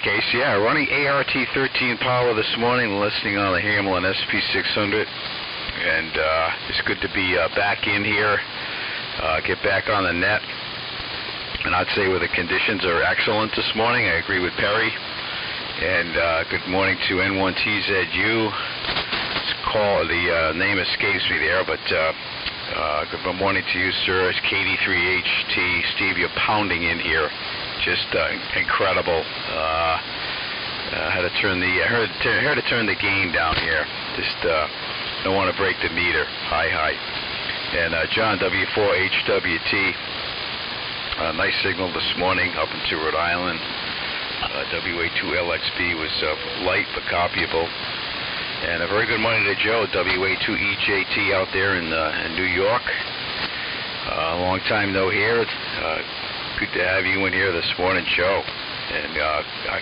Case. Yeah, running ART 13 power this morning, listening on the Hamlin SP600. And it's good to be back in here, get back on the net. And I'd say where the conditions are excellent this morning. I agree with Perry. And good morning to N1TZU. The name escapes me there, but good morning to you, sir. It's KD3HT. Steve, you're pounding in here. Just incredible. Had to turn the gain down here. Just don't want to break the meter. Hi. And John W4HWT. Nice signal this morning up into Rhode Island. WA2LXB was light but copyable. And a very good morning to Joe, WA2EJT out there in New York. Long time no here. Good to have you in here this morning, Joe. And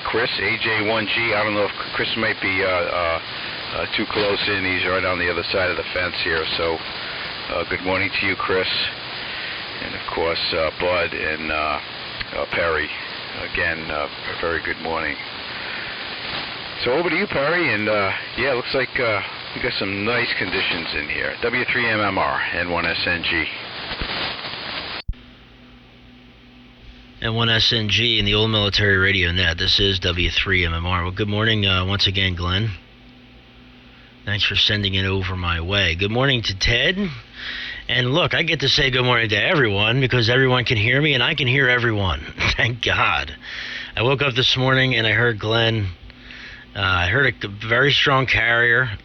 Chris, AJ1G, I don't know if Chris might be too close in. He's right on the other side of the fence here. So good morning to you, Chris. And, of course, Bud and Perry. Again, a very good morning. So over to you, Perry, and yeah, looks like we got some nice conditions in here. W3MMR, N1SNG. N1SNG in the old military radio net. This is W3MMR. Well, good morning once again, Glenn. Thanks for sending it over my way. Good morning to Ted. And look, I get to say good morning to everyone because everyone can hear me and I can hear everyone. Thank God. I woke up this morning and I heard Glenn. I heard a very strong carrier.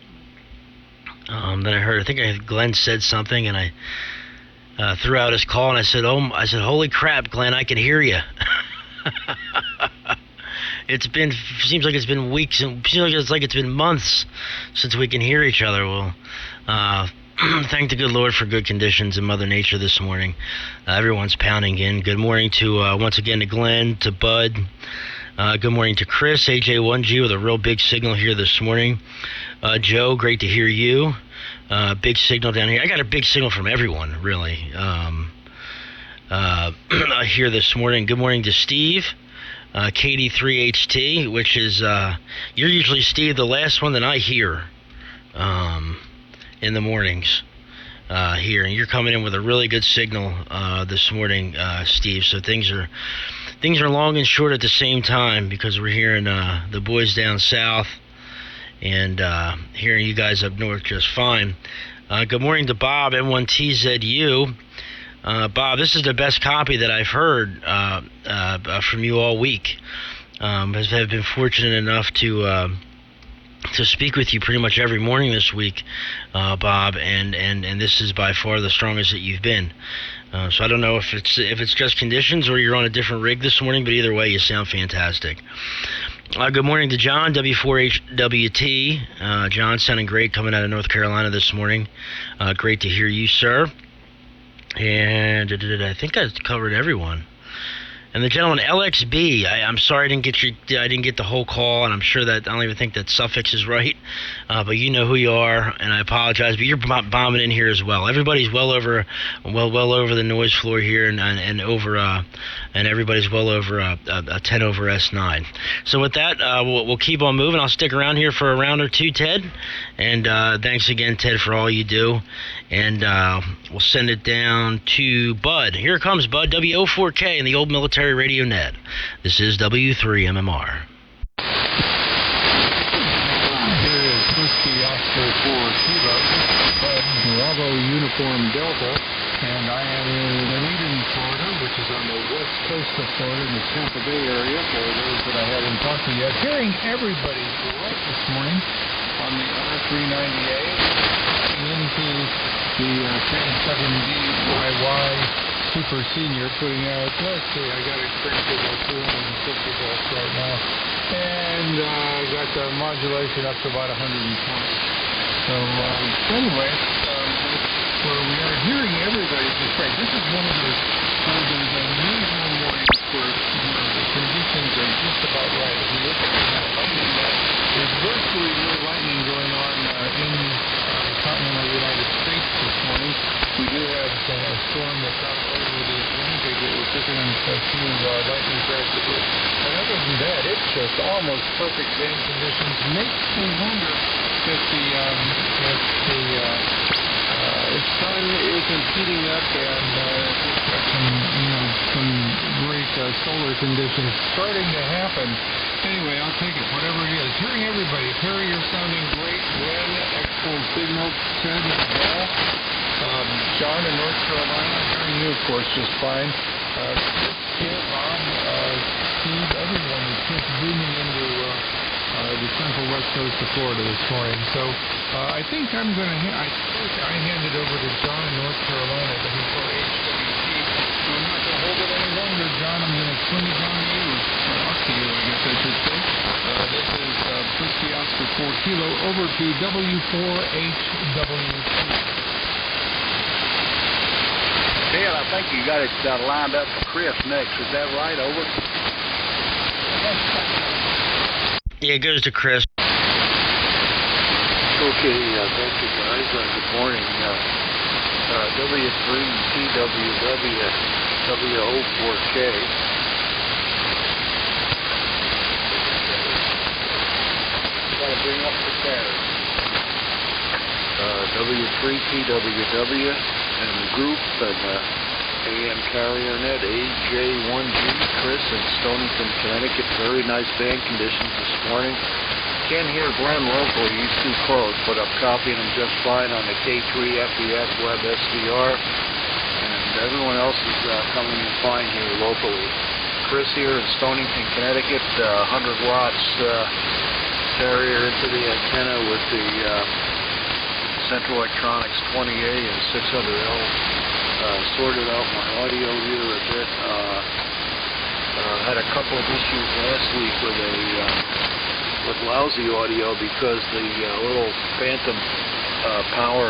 Then I think Glenn said something, and I threw out his call, and I said, holy crap, Glenn, I can hear you. Seems like it's been weeks, and seems like it's been months since we can hear each other. Well, thank the good Lord for good conditions and Mother Nature this morning. Everyone's pounding in. Good morning to, once again, to Glenn, to Bud. Good morning to Chris, AJ1G with a real big signal here this morning. Joe, great to hear you. Big signal down here. I got a big signal from everyone, really, here this morning. Good morning to Steve, KD3HT, which is, you're usually, Steve, the last one that I hear in the mornings here. And you're coming in with a really good signal this morning, Steve. So things are long and short at the same time because we're hearing the boys down south and hearing you guys up north just fine. Good morning to Bob, N1TZU. Bob, this is the best copy that I've heard from you all week. I've been fortunate enough to speak with you pretty much every morning this week, Bob, and this is by far the strongest that you've been. So I don't know if it's just conditions or you're on a different rig this morning, but either way, you sound fantastic. Good morning to John, W4HWT. John sounding great coming out of North Carolina this morning. Great to hear you, sir. And I think I covered everyone. And the gentleman LXB, I'm sorry I didn't get the whole call, and I'm sure that I don't even think that suffix is right, but you know who you are, and I apologize. But you're bombing in here as well. Everybody's well over the noise floor here, and over and everybody's well over a 10 over S9. So with that, we'll keep on moving. I'll stick around here for a round or two, Ted. And thanks again, Ted, for all you do. And we'll send it down to Bud. Here comes Bud, WO4K in the old military radio net. This is W3MMR. Here is Whiskey Oscar 4 Kilo, Bravo Uniform Delta, and I am in Dunedin, Florida, which is on the west coast of Florida in the Tampa Bay area, for those that I haven't talked to yet. Hearing everybody right this morning on the R390A into the Trans-7DIY Super Senior, putting out, let's see, I got it cranked to about 250 volts right now, and I got the modulation up to about 120. So anyway, where we are hearing everybody just right. This is one of those unusual mornings where the conditions are just about right. If you look at the lightning net, there's virtually no lightning going on in the continental United States this morning. We do have a storm that's up over the Atlantic. It was picking up a few lightning crashes. And other than that, it's just almost perfect band conditions. Makes me wonder if the sun isn't heating up and some great solar conditions starting to happen. Anyway, I'll take it, whatever it is. Hearing everybody. Terry, you're sounding great. Glenn, excellent signal. Ted, well. John in North Carolina, hearing you, of course, just fine. Chris here, Bob, Steve, everyone is just zooming into the central west coast of Florida this morning. So I think I'm going to, I hand it over to John in North Carolina, the before HWT. I'm not going to hold it any longer, John. I'm going to swing it on you, or off to you, I guess I should say. This is Whiskey Oscar 4 Kilo over to W4HWT. Dale, I think you got it lined up for Chris next. Is that right? Over? Yeah, it goes to Chris. Okay, thank you guys. Good morning. W3TWW WO4K. Gotta bring up the carrier. W3TWW and the group and AM Carrier Net AJ1G, Chris in Stonington, Connecticut. Very nice band conditions this morning. Can't hear Glenn locally, he's too close, but I'm copying him just fine on the K3 FES Web SVR, and everyone else is coming in fine here locally. Chris here in Stonington, Connecticut, 100 watts carrier into the antenna with the Central Electronics 20A and 600L. Sorted out my audio here a bit. Had a couple of issues last week with lousy audio because the little Phantom Power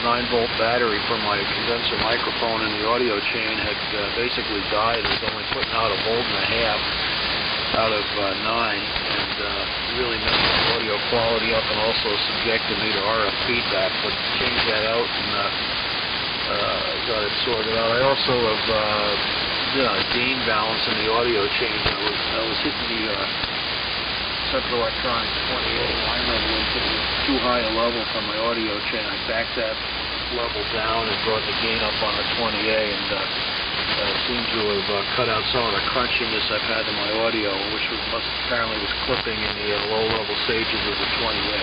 9-volt battery from my condenser microphone in the audio chain had basically died. It was only putting out 1.5 volts out of 9, and really messed the audio quality up and also subjected me to RF feedback. But changed that out and got it sorted out. I also have gain balance in the audio chain. I was hitting the Central Electronics 28 line level into too high a level from my audio chain. I backed that level down and brought the gain up on the 20A, and seemed to have cut out some of the crunchiness I've had in my audio, which apparently was clipping in the low-level stages of the 20A.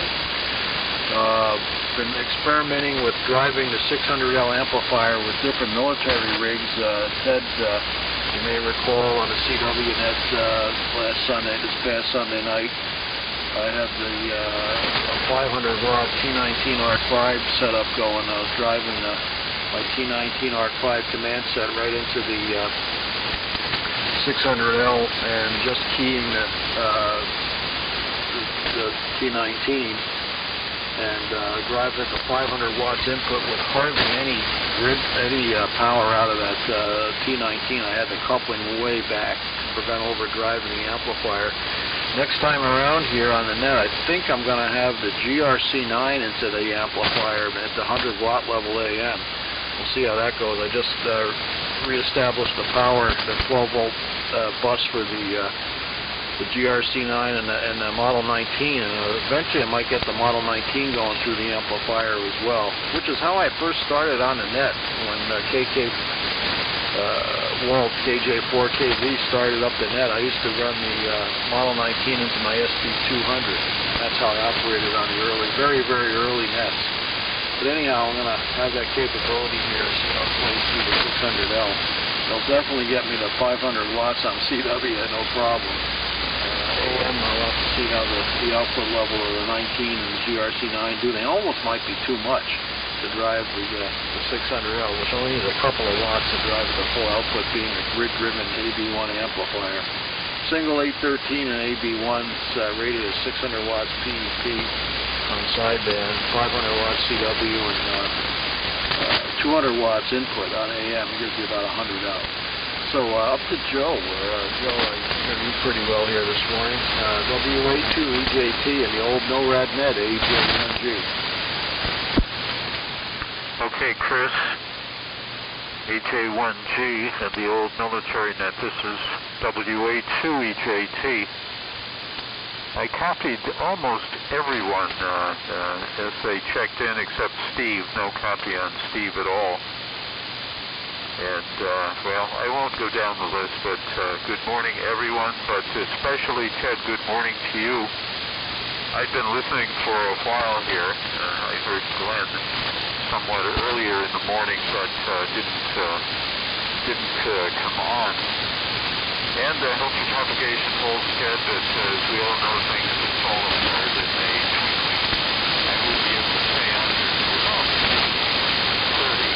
Been experimenting with driving the 600L amplifier with different military rigs. Ted, you may recall on the CWNet this past Sunday night, I had the 500-watt T19 ARC-V setup going. I was driving my T19 ARC-V command set right into the 600L and just keying the T19 and driving at the 500 watts input with hardly any power out of that T19. I had the coupling way back to prevent overdriving the amplifier. Next time around here on the net, I think I'm going to have the GRC9 into the amplifier at the 100 watt level AM. We'll see how that goes. I just reestablished the power, the 12 volt bus for the GRC9 and the Model 19, and eventually I might get the Model 19 going through the amplifier as well, which is how I first started on the net when World KJ4KV started up the net. I used to run the Model 19 into my SP200. That's how I operated on the very, very early nets. But anyhow, I'm going to have that capability here, so I'll play through the 600L. They'll definitely get me to 500 watts on CW, no problem. AM, I'll have to see how the output level of the 19 and the GRC9 do. They almost might be too much to drive the 600L, which only needs a couple of watts to drive the full output, being a grid-driven AB1 amplifier. Single 813 and AB1's rated as 600 watts PEP on sideband, 500 watts CW, and 200 watts input on AM. It gives you about 100 out. So up to Joe. Joe, I heard you pretty well here this morning. WA2EJT and the old NORAD net AJ1G. Okay, Chris. HA1G at the old military net. This is WA2EJT. I copied almost everyone as they checked in except Steve. No copy on Steve at all. And, well, I won't go down the list, but good morning, everyone, but especially, Ted, good morning to you. I've been listening for a while here. I heard Glenn somewhat earlier in the morning, but didn't come on. And I hope your propagation holds, Ted, that as we all know, things have fallen apart in age. I will be able to stay on here to about 30.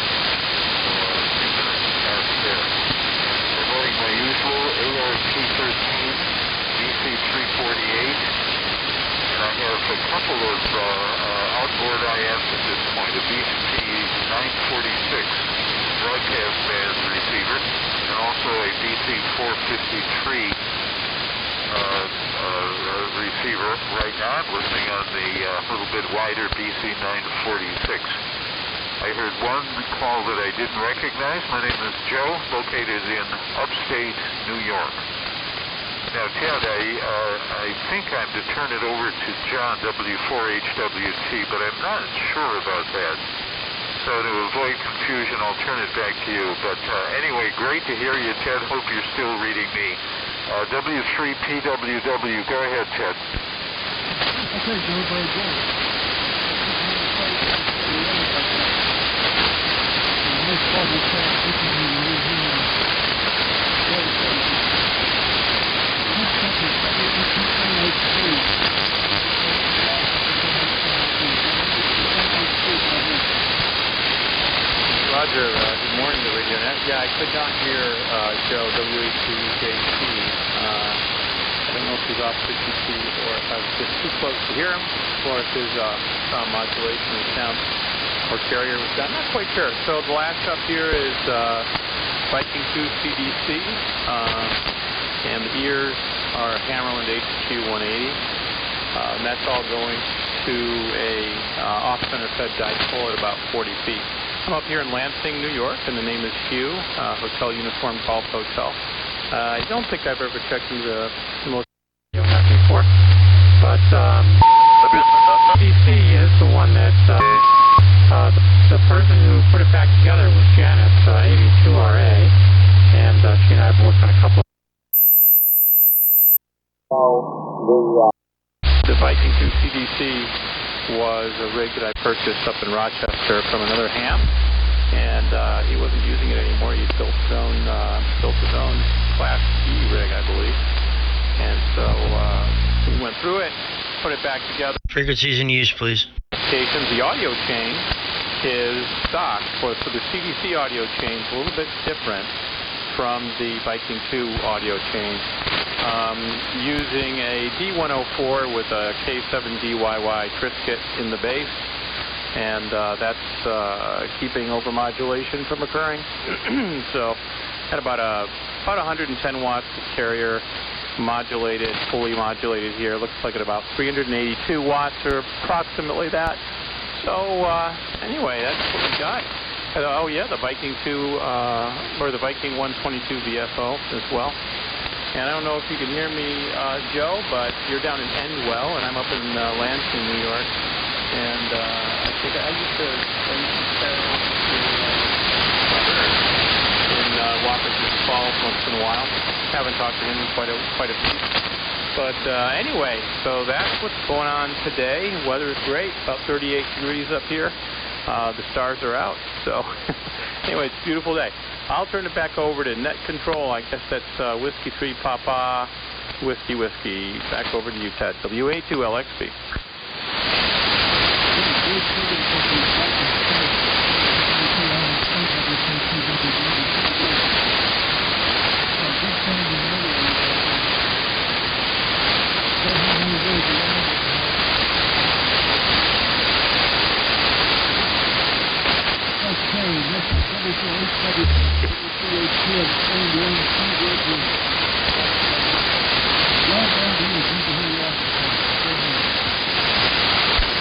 Promoting my usual ART-13, BC-348, and I have a couple of outboard IFs at this point, a BC-946 broadcast band receiver, and also a BC-453 receiver. Right now I'm listening on the little bit wider BC-946. I heard one call that I didn't recognize. My name is Joe, located in upstate New York. Now, Ted, I think I'm to turn it over to John, W4HWT, but I'm not sure about that. So to avoid confusion, I'll turn it back to you. But anyway, great to hear you, Ted. Hope you're still reading me. W3PWW, go ahead, Ted. Okay, Joe, very good. Roger, good morning to Radio Net. Yeah, I could not hear Joe, WA2JT. I don't know if he's off frequency or if I was just too close to hear him, or if his sound modulation was down or carrier was down. Not quite sure. So the last up here is Viking 2 CDC, and the ears are Hammerland HQ 180. And that's all going to a off-center fed dipole at about 40 feet. I'm up here in Lansing, New York, and the name is Hugh, Hotel Uniform Golf Hotel. I don't think I've ever checked into the most before, but CDC is the one that the person who put it back together was Janet, 82RA, and she and I have worked on a couple of the Viking 2 CDC was a rig that I purchased up in Rochester from another ham, and he wasn't using it anymore. He built his own Class E rig, I believe, and so we went through it, put it back together. Frequencies in use, please. The audio chain is stock for the CDC audio chain, a little bit different from the Viking 2 audio chain. Using a D104 with a K7DYY Trisket in the base, and that's keeping overmodulation from occurring. So at about 110 watts of carrier modulated, fully modulated here. Looks like at about 382 watts or approximately that. So anyway, that's what we got. Oh yeah, the Viking 2 or the Viking 122 VFO as well. And I don't know if you can hear me, Joe, but you're down in Endwell, and I'm up in Lansing, New York. And I think I used to in Wapaton Falls once in a while. Haven't talked to him in quite a few. But anyway, so that's what's going on today. Weather is great, about 38 degrees up here. The stars are out. So anyway, it's a beautiful day. I'll turn it back over to Net Control. I guess that's Whiskey 3 Papa, Whiskey. Back over to you, Ted. WA2LXB.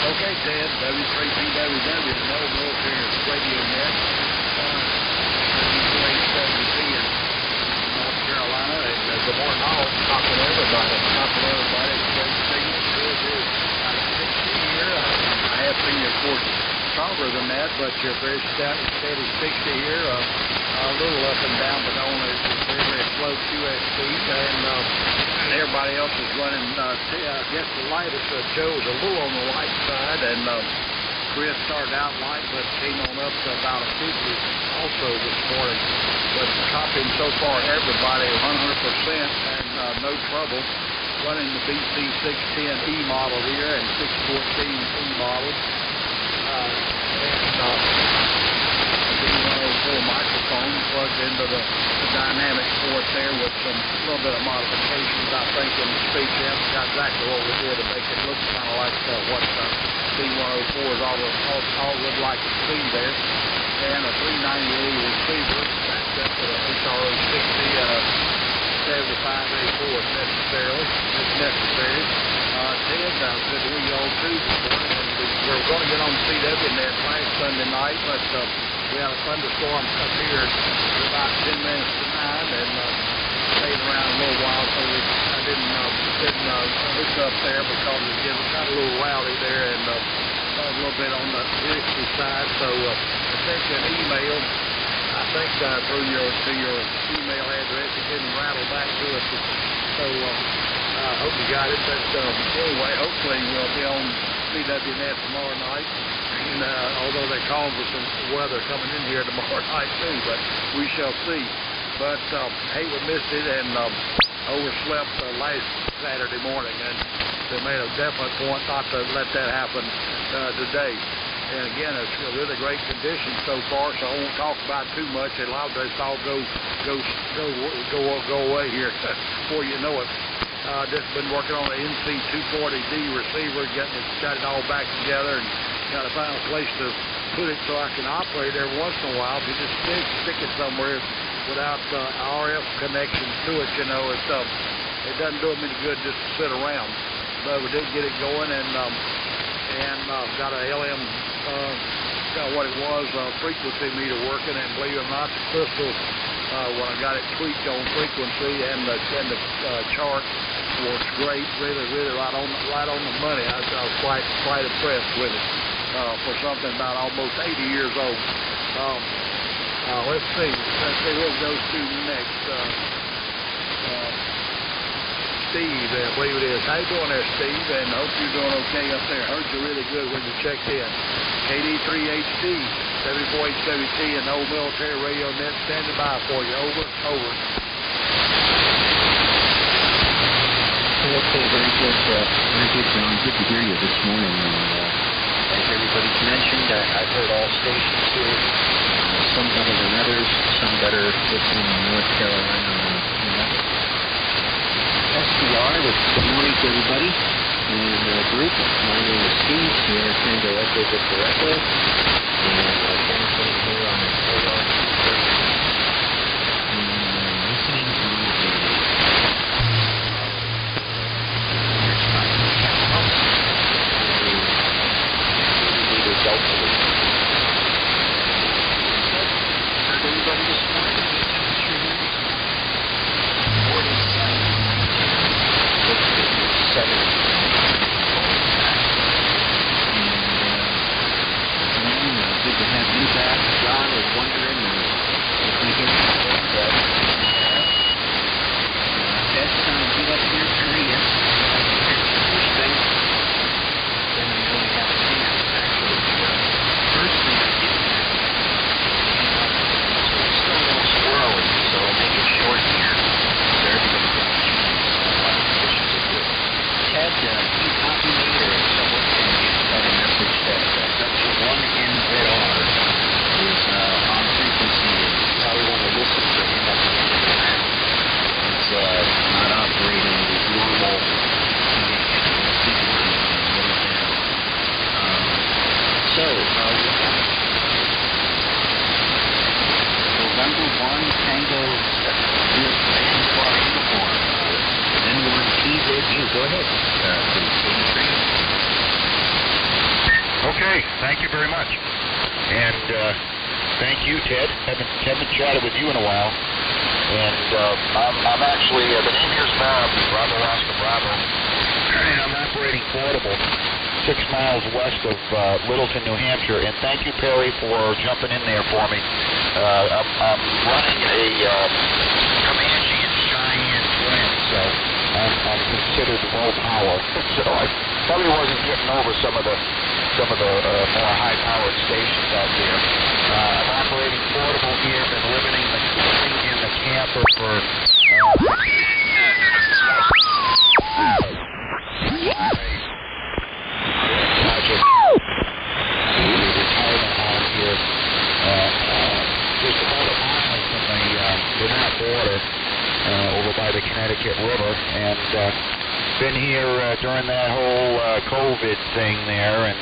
Okay, Ted, W3PWW, no military radio net. that, but you're very steady 60 here. A little up and down, but only very, very slow QS speed. And everybody else is running, I guess the lightest, Joe is a little on the light side, and Chris started out light, but came on up to about a 50 also this morning. But copying so far everybody 100% and no trouble. Running the BC 610E model here and 614E model. And microphone plugged into the dynamic port there with some little bit of modifications, I think, in the speech amp. Got exactly what we did to make it look kind of like what the C104s all would like to see there. And a 390A receiver backed up to the HRO 60 and a 75A4 if necessary. Ted, good to hear you on too this morning. And we were going to get on CWNet last Sunday night, but we had a thunderstorm up here at about 10 minutes to 9 and stayed around a little while, so I didn't hook up there because it was getting kind of a little rowdy there and a little bit on the risky side. So I sent you an email, I think through your email address. It didn't rattle back to us, so I hope you got it. But anyway, hopefully we'll be on CWNet tomorrow night. And, although they're calling for some weather coming in here tomorrow night too, but we shall see. But hey, we missed it and overslept last Saturday morning, and they made a definite point not to let that happen today. And again, it's a really great condition so far, so I won't talk about too much. A lot of this all go away here before you know it. Just been working on an NC240D receiver, got it all back together, and got to find a place to put it so I can operate every once in a while. If you just stick it somewhere without RF connections to it, you know, it doesn't do them any good just to sit around. But we did get it going, and got a LM, got what it was, frequency meter working, and believe it or not, the crystal, when I got it tweaked on frequency and the chart works great, really right on the money. I was quite impressed with it for something about almost 80 years old. Let's see what goes to next. Steve, I believe it is. How you doing there, Steve? And I hope you're doing okay up there. Heard you really good when you checked in. KD3HD, 74HWT, and Old Military Radio Net standing by for you. Over. Okay, very good, John. Good to hear you this morning. And as everybody's mentioned, I've heard all stations here. Some better than others. Some better listening in North Carolina. SDR with good morning to everybody in the group. My name is Steve, Sierra Tango Echo Victor Echo, and transmitting here on AR 30. And listening to the Delta Loop. Heard everybody this morning? Good temperature here this morning. 47. 70. And good to have you back. John was wondering if we get Ted. Ted sounds good up here, Terry. Yes. First thing, then I really have a chance. Actually, first thing I did have, so it's still a little squirrely, so I'll make it short here so everybody gets a chance. Ted, you copy me or someone can just got a message that W1NZR is on frequency and you probably want to listen for him at the end of the round. It's not operating with normal communication. So, November 1 Tango uniform. Then one TZU. Go ahead, please. Okay, thank you very much. And thank you, Ted. Haven't chatted with you in a while. And I'm actually, the name here is Bob, Bravo Oscar Bravo. And I'm operating Portable. 6 miles west of Littleton, New Hampshire. And thank you, Perry, for jumping in there for me. I'm running a Comanche and Cheyenne twin, so I'm considered low power. So I probably wasn't getting over some of the more high-powered stations out there. I'm operating portable here, been living in the camper for retirement home here, just about a mile from the Vermont border, over by the Connecticut River, and been here during that whole COVID thing there, and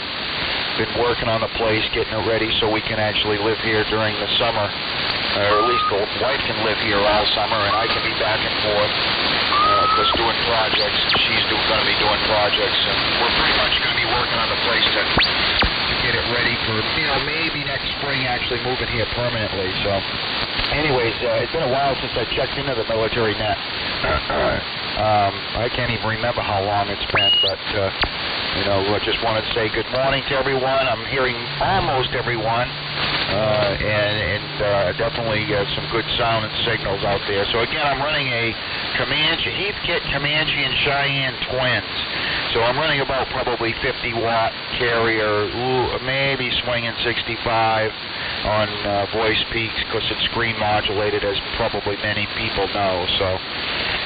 been working on the place, getting it ready so we can actually live here during the summer, or at least the wife can live here all summer, and I can be back and forth, because doing projects, and she's going to be doing projects, and we're pretty much going to be working on the place to get it ready for, maybe next spring actually moving here permanently. So anyways, it's been a while since I checked into the military net. I can't even remember how long it's been, but I just wanted to say good morning to everyone. I'm hearing almost everyone, and definitely some good sound and signals out there. So again, I'm running a Heathkit Comanche and Cheyenne twins. So I'm running about probably 50-watt carrier, maybe swinging 65 on voice peaks, because it's screen modulated, as probably many people know. So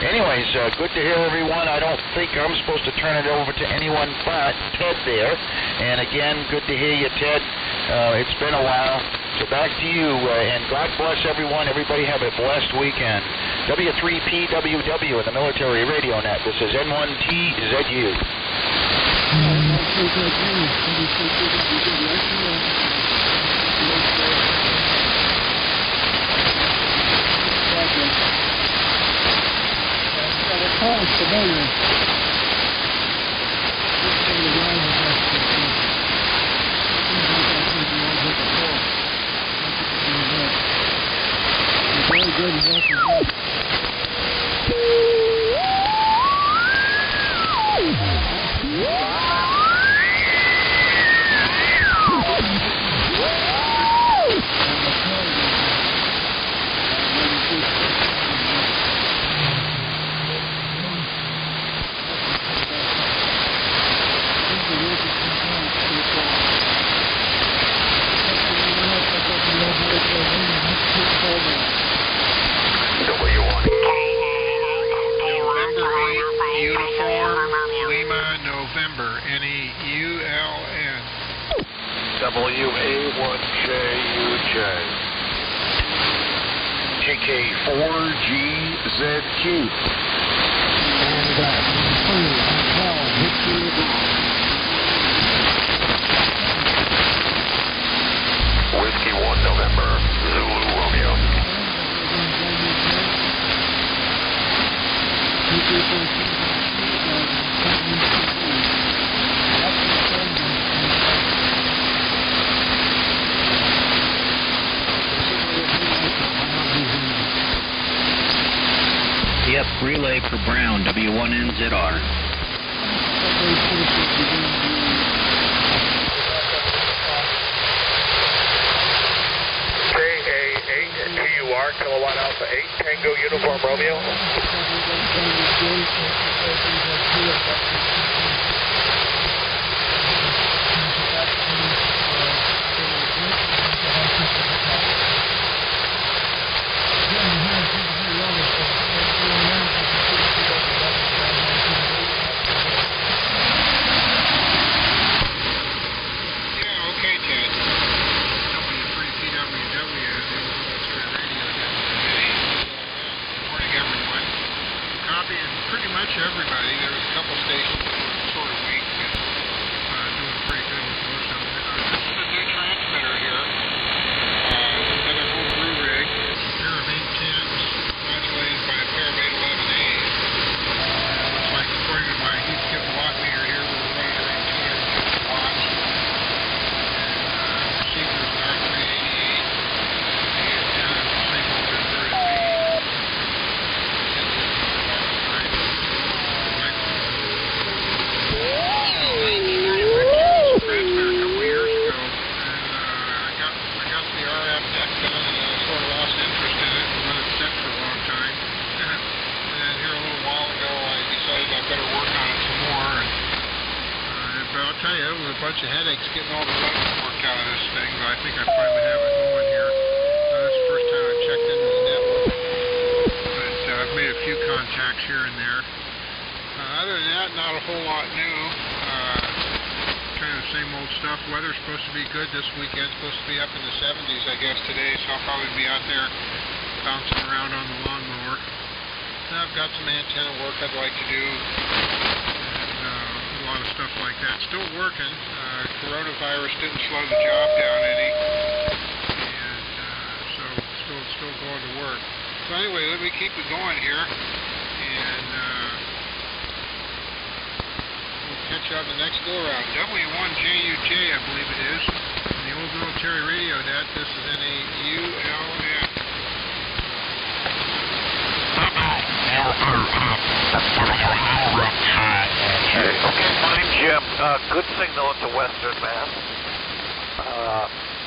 anyways, good to hear everyone. I don't think I'm supposed to turn it over to anyone but Ted there. And again, good to hear you, Ted. It's been a while. So back to you, and God bless everyone. Everybody have a blessed weekend. W3PWW in the Military Radio Net. This is N1TZU. Whiskey 1 November, Zulu Romeo. Yep, relay for Brown, W1NZR. KA8 Kilowatt Alpha 8 Tango Uniform Romeo. Everybody. There was a couple stations I'll tell you, it was a bunch of headaches getting all the buttons worked out of this thing, but I think I finally have it going here. This is the first time I've checked into the network, but I've made a few contacts here and there. Other than that, not a whole lot new. Kind of the same old stuff. Weather's supposed to be good this weekend. Supposed to be up in the 70s, I guess, today, so I'll probably be out there bouncing around on the lawnmower. And I've got some antenna work I'd like to do, and a lot of stuff like that. Still working. Coronavirus didn't slow the job down any, and so still going to work. So anyway, let me keep it going here, and we'll catch you on the next go-around. W1JUJ, I believe it is. In the old military radio net, this is NAULN. Okay, fine, Jim. Good signal into Western Mass.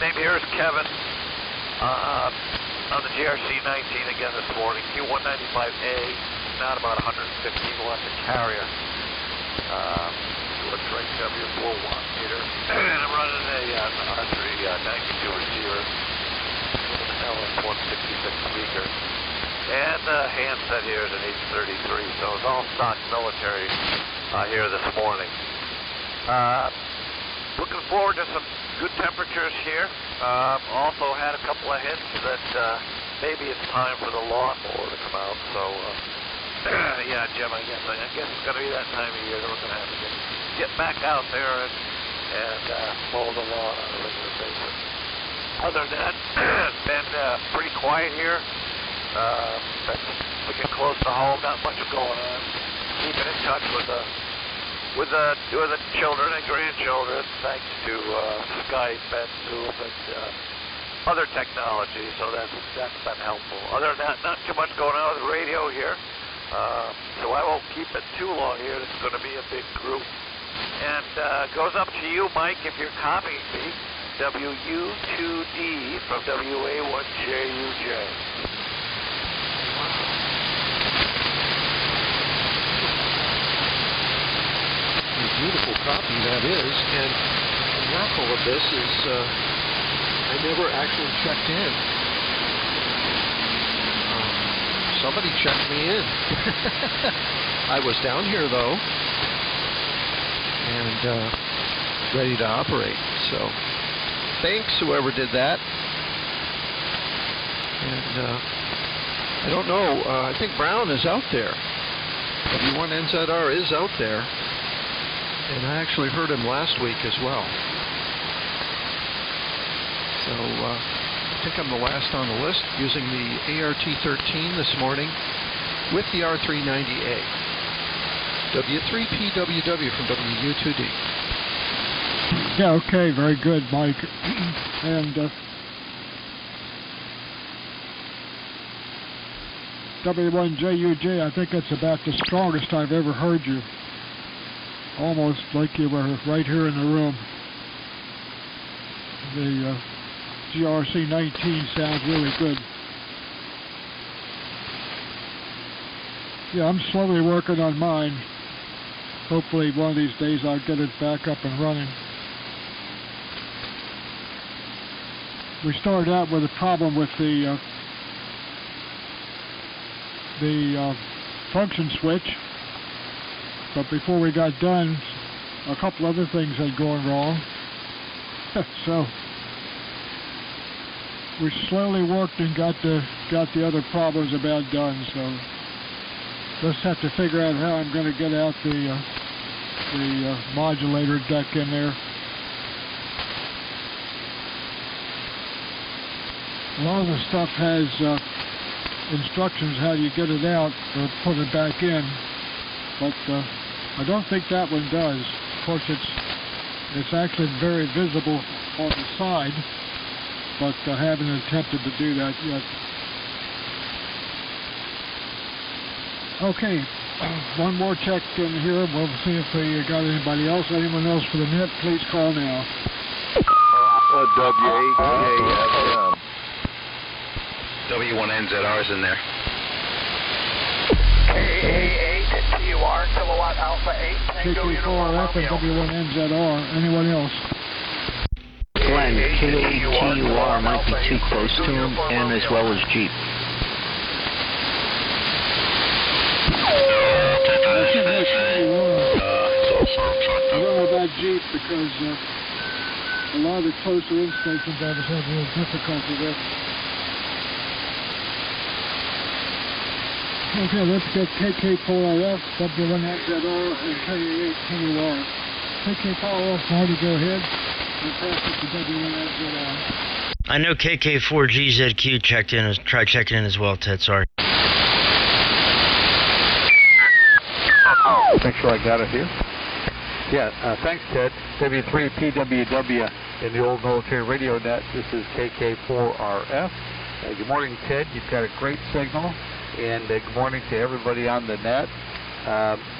Name here is Kevin. On the GRC 19 again this morning. Q195A, not about 150 left to carrier. Looks like W41 meter. And I'm running a R392 receiver with an LS166 speaker. And the handset here is an H33, so it's all stock military here this morning. Looking forward to some good temperatures here. Also had a couple of hints that maybe it's time for the lawnmower to come out. So, yeah, Jim, I guess it's going to be that time of year that we're going to have to get back out there and mow the lawn on a regular basis. Other than that, it's been pretty quiet here. Looking close to home, not much going on. Keeping in touch with the children and grandchildren, thanks to Skype and Zoom and other technology. So that's been helpful. Other than that, not too much going on with the radio here. So I won't keep it too long here. This is going to be a big group. And goes up to you, Mike, if you're copying me. WU2D from WA1JUJ. Beautiful copy that is, and the miracle of this is I never actually checked in. Somebody checked me in. I was down here though, and ready to operate. So thanks whoever did that. And I don't know, I think Brown is out there. W1NZR is out there. And I actually heard him last week as well. So I think I'm the last on the list, using the ART-13 this morning with the R390A. W3PWW from WU2D. Yeah, okay, very good, Mike. And W1JUJ, I think that's about the strongest I've ever heard you. Almost like you were right here in the room. The GRC 19 sounds really good. Yeah, I'm slowly working on mine. Hopefully one of these days I'll get it back up and running. We started out with a problem with the function switch. But before we got done, a couple other things had gone wrong. So we slowly worked and got the other problems about done. So just have to figure out how I'm going to get out the modulator deck in there. A lot of the stuff has instructions how you get it out or put it back in, but I don't think that one does. Of course, it's actually very visible on the side, but I haven't attempted to do that yet. Okay, one more check in here. We'll see if we got anybody else. Anyone else for the net, please call now. W1NZR's in there. KA8 TUR, kilowatt Alpha 8, Tango Uniform KK4RF and Romeo. W1NZR. Anyone else? Glenn, KATUR might be too close to him, and as well as Jeep. I don't know about Jeep because a lot of the closer in stations I was having a little difficulty with. Okay, let's get KK4RF, W1NZR, and KA8 TUR. KK4RF, Marty, go ahead. We'll pass it to W1NZR. I know KK4GZQ checked in. Tried checking in as well, Ted. Sorry. Make sure I got it here. Yeah, thanks, Ted. W3PWW in the old military radio net. This is KK4RF. Good morning, Ted. You've got a great signal. And good morning to everybody on the net.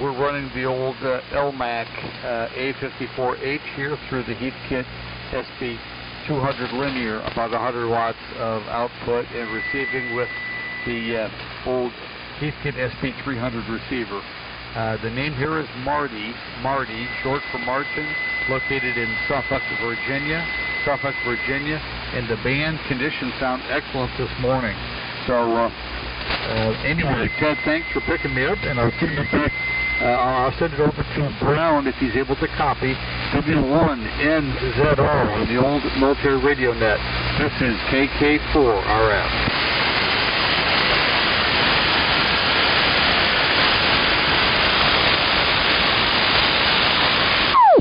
We're running the old LMAC A54H here through the Heathkit SB200 linear, about 100 watts of output, and receiving with the old Heathkit SB300 receiver. The name here is Marty, short for Martin, located in Suffolk, Virginia, and the band conditions sound excellent this morning. So anyway, Ted, thanks for picking me up, and I'll send it back. I'll send it over to Brown if he's able to copy. W1NZR on the old military radio net. This is KK4RF.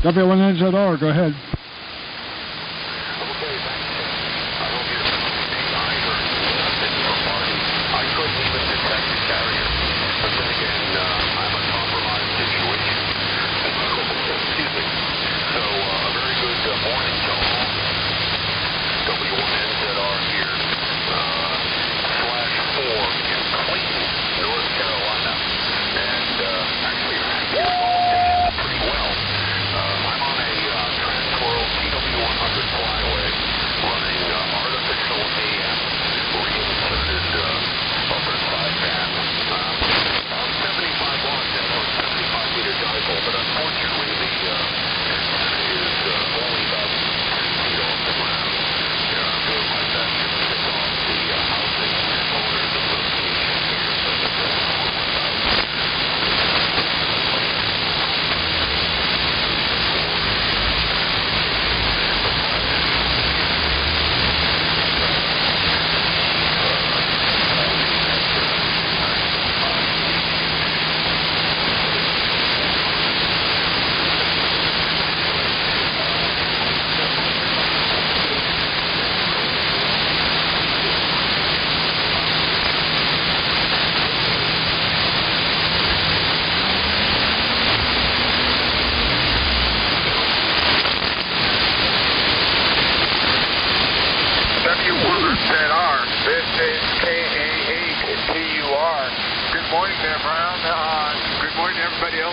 W1NZR, go ahead.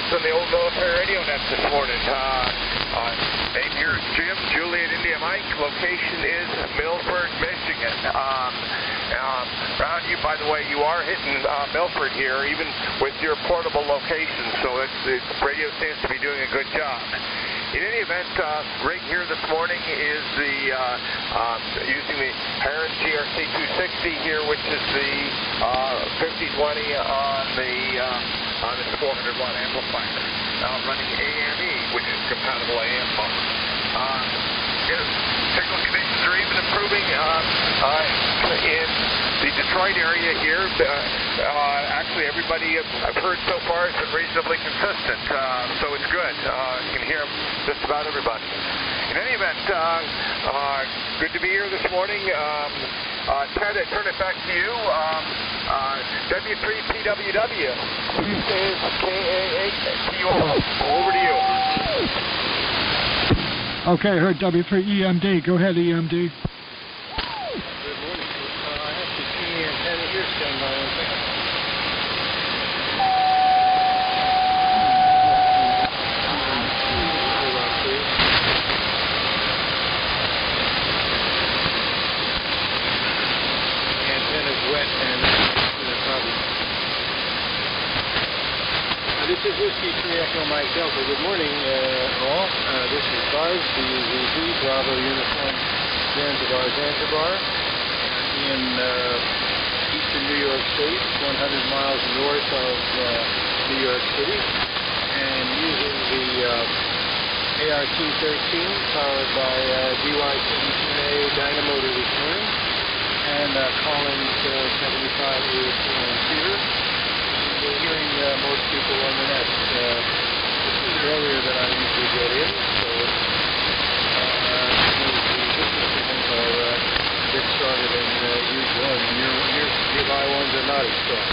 On the old military radio net this morning. Name here is Jim, Juliet India Mike. Location is Milford, Michigan. Brown, you, by the way, you are hitting Milford here, even with your portable location, so the radio seems to be doing a good job. In any event, rig here this morning is the using the Harris GRC 260 here, which is the 5020 on this 400 watt amplifier, running AME, which is compatible AM pump. Signal conditions are even improving in the Detroit area here. Actually, everybody I've heard so far has been reasonably consistent, so it's good. You can hear just about everybody. In any event, good to be here this morning. Ted, I turn it back to you. W3PWW. This is KA8TUR. Over to you. Okay, I heard W3EMD. Go ahead, EMD. Good morning. I have to tune the antenna here. Stand by 1 second. Hold on, please. The antenna's wet and probably Echo Mike Delta. Good morning, all. This is Buzz, BUZZ, Bravo Uniform Zanzibar, in eastern New York State, 100 miles north of New York City, and using the ART-13 powered by DY-72A dynamotor this morning, and Collins 75 receiver. We're hearing most people on the net. This is earlier than I usually get in, so the business signals are a bit stronger than usual, and your nearby ones are not as strong.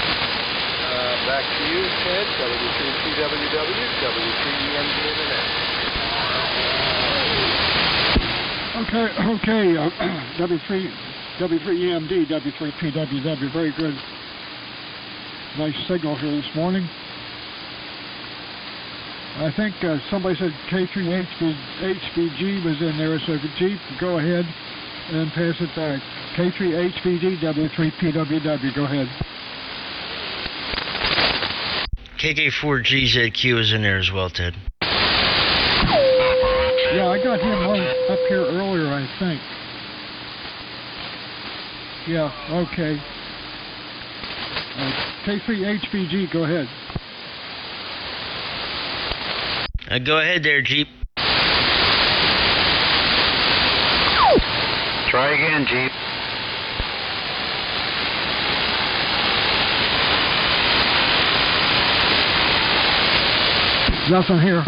Back to you, Ted, W3PWW, W3EMD Internet. Okay, W3EMD, W3PWW, very good. Nice signal here this morning. I think somebody said K3HBG was in there, so Jeep, go ahead and pass it back. K3HBG, W3PWW, go ahead. KK4GZQ is in there as well, Ted. Yeah, I got him on up here earlier, I think. Yeah, okay. K3HBG, go ahead. Go ahead there, Jeep. Try again, Jeep. Nothing here.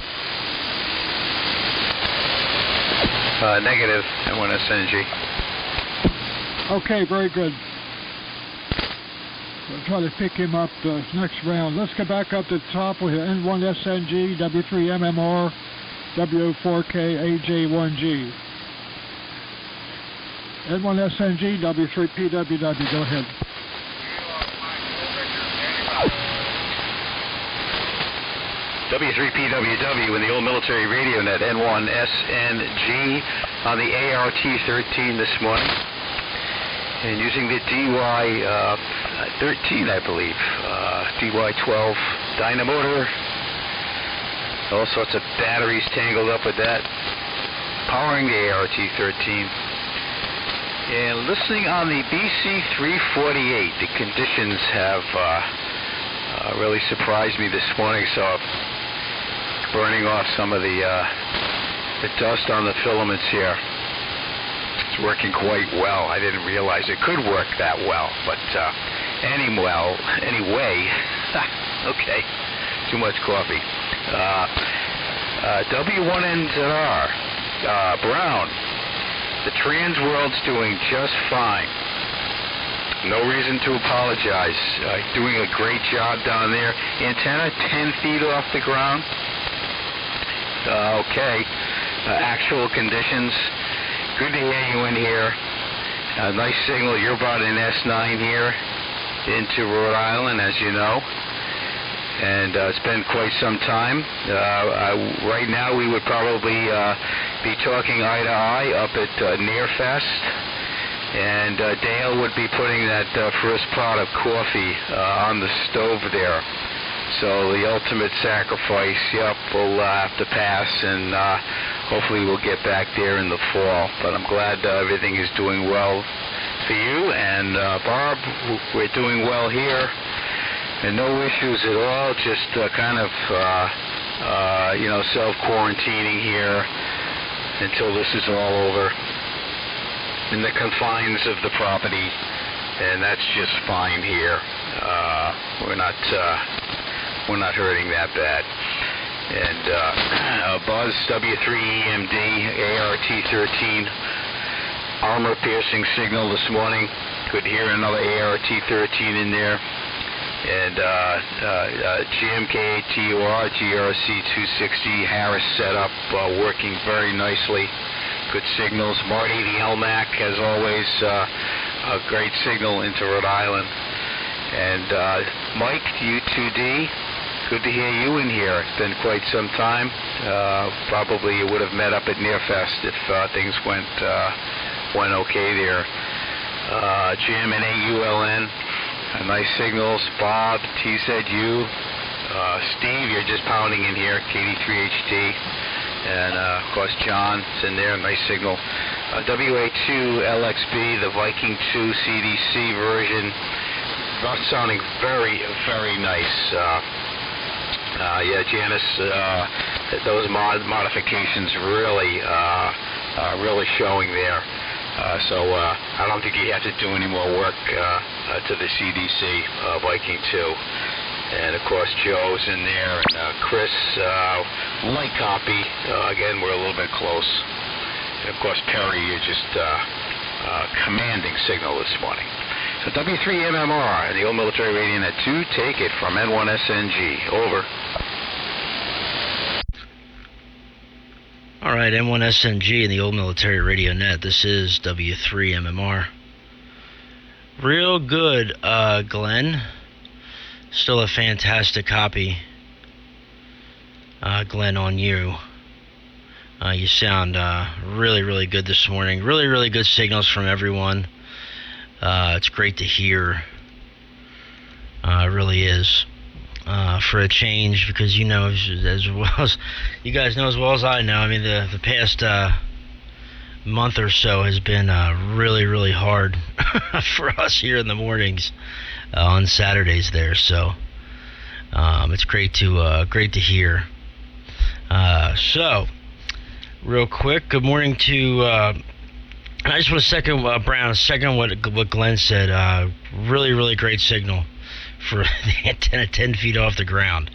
Negative, N1SNG. Okay, very good. We'll try to pick him up the next round. Let's get back up to the top with N1SNG, W3MMR, W4K, AJ1G. N1SNG, W3PWW, go ahead. W3PWW in the old military radio net, N1SNG on the ART-13 this morning. And using the DY-13, I believe, DY-12 dynamotor, all sorts of batteries tangled up with that, powering the ART-13. And listening on the BC-348, the conditions have really surprised me this morning, so burning off some of the dust on the filaments here. It's working quite well. I didn't realize it could work that well, but anyway, okay, too much coffee. W1NZR, Brown, the trans world's doing just fine. No reason to apologize. Doing a great job down there. Antenna 10 feet off the ground. Okay, actual conditions. Good to hear you in here. Nice signal. You're about an S9 here into Rhode Island, as you know. And it's been quite some time. Right now we would probably be talking eye to eye up at Nearfest. And Dale would be putting that first pot of coffee on the stove there. So the ultimate sacrifice, yep, we'll have to pass, and hopefully we'll get back there in the fall. But I'm glad everything is doing well for you. And Barb, we're doing well here. And no issues at all, just kind of, self-quarantining here until this is all over. In the confines of the property, and that's just fine here. We're not hurting that bad. And Buzz W3EMD ART-13 armor-piercing signal this morning. Could hear another ART-13 in there. And GMK8TUR GRC260 Harris setup working very nicely. Good signals. Marty the LMAC, as always, a great signal into Rhode Island. And Mike, U2D, good to hear you in here. It's been quite some time. Probably you would have met up at Nearfest if things went okay there. Jim and AULN, nice signals. Bob, TZU, Steve, you're just pounding in here, KD3HT. And, of course, John's in there, nice signal. WA2LXB, the Viking 2 CDC version, sounding very, very nice. Yeah, Janice, those modifications really showing there. So I don't think you have to do any more work to the CDC Viking 2. And, of course, Joe's in there, and Chris, light copy. Again, we're a little bit close. And, of course, Perry, you're just commanding signal this morning. So W3MMR, the old military radio net 2, take it from N1SNG. Over. All right, N1SNG in the old military radio net. This is W3MMR. Real good, Glenn. Still a fantastic copy, Glenn, on you. You sound really, really good this morning. Really, really good signals from everyone. It's great to hear. It really is. For a change, because you know as well as you guys know as well as I know. I mean, the past month or so has been really, really hard for us here in the mornings. On Saturdays there, so it's great to hear. So, real quick, good morning to. I just want to second what Glenn said. Really, really great signal for the antenna 10 feet off the ground.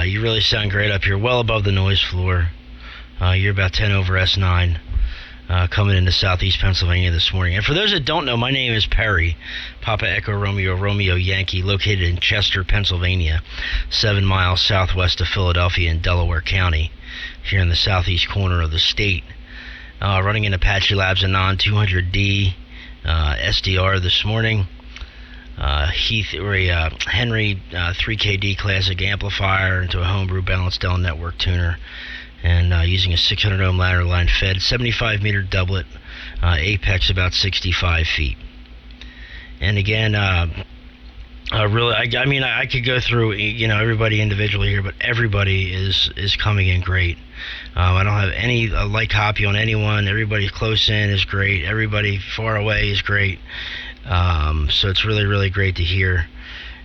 You really sound great up here, well above the noise floor. You're about 10 over S9. Coming into southeast Pennsylvania this morning. And for those that don't know, my name is Perry, Papa Echo Romeo, Romeo Yankee, located in Chester, Pennsylvania, 7 miles southwest of Philadelphia in Delaware County, here in the southeast corner of the state. Running an Apache Labs Anon 200D SDR this morning. Henry 3KD Classic amplifier into a homebrew balanced Dell network tuner. And using a 600 ohm ladder line fed, 75 meter doublet, apex about 65 feet. And again, really, I mean, I could go through, everybody individually here, but everybody is coming in great. I don't have any light copy on anyone. Everybody close in is great. Everybody far away is great. So it's really, really great to hear.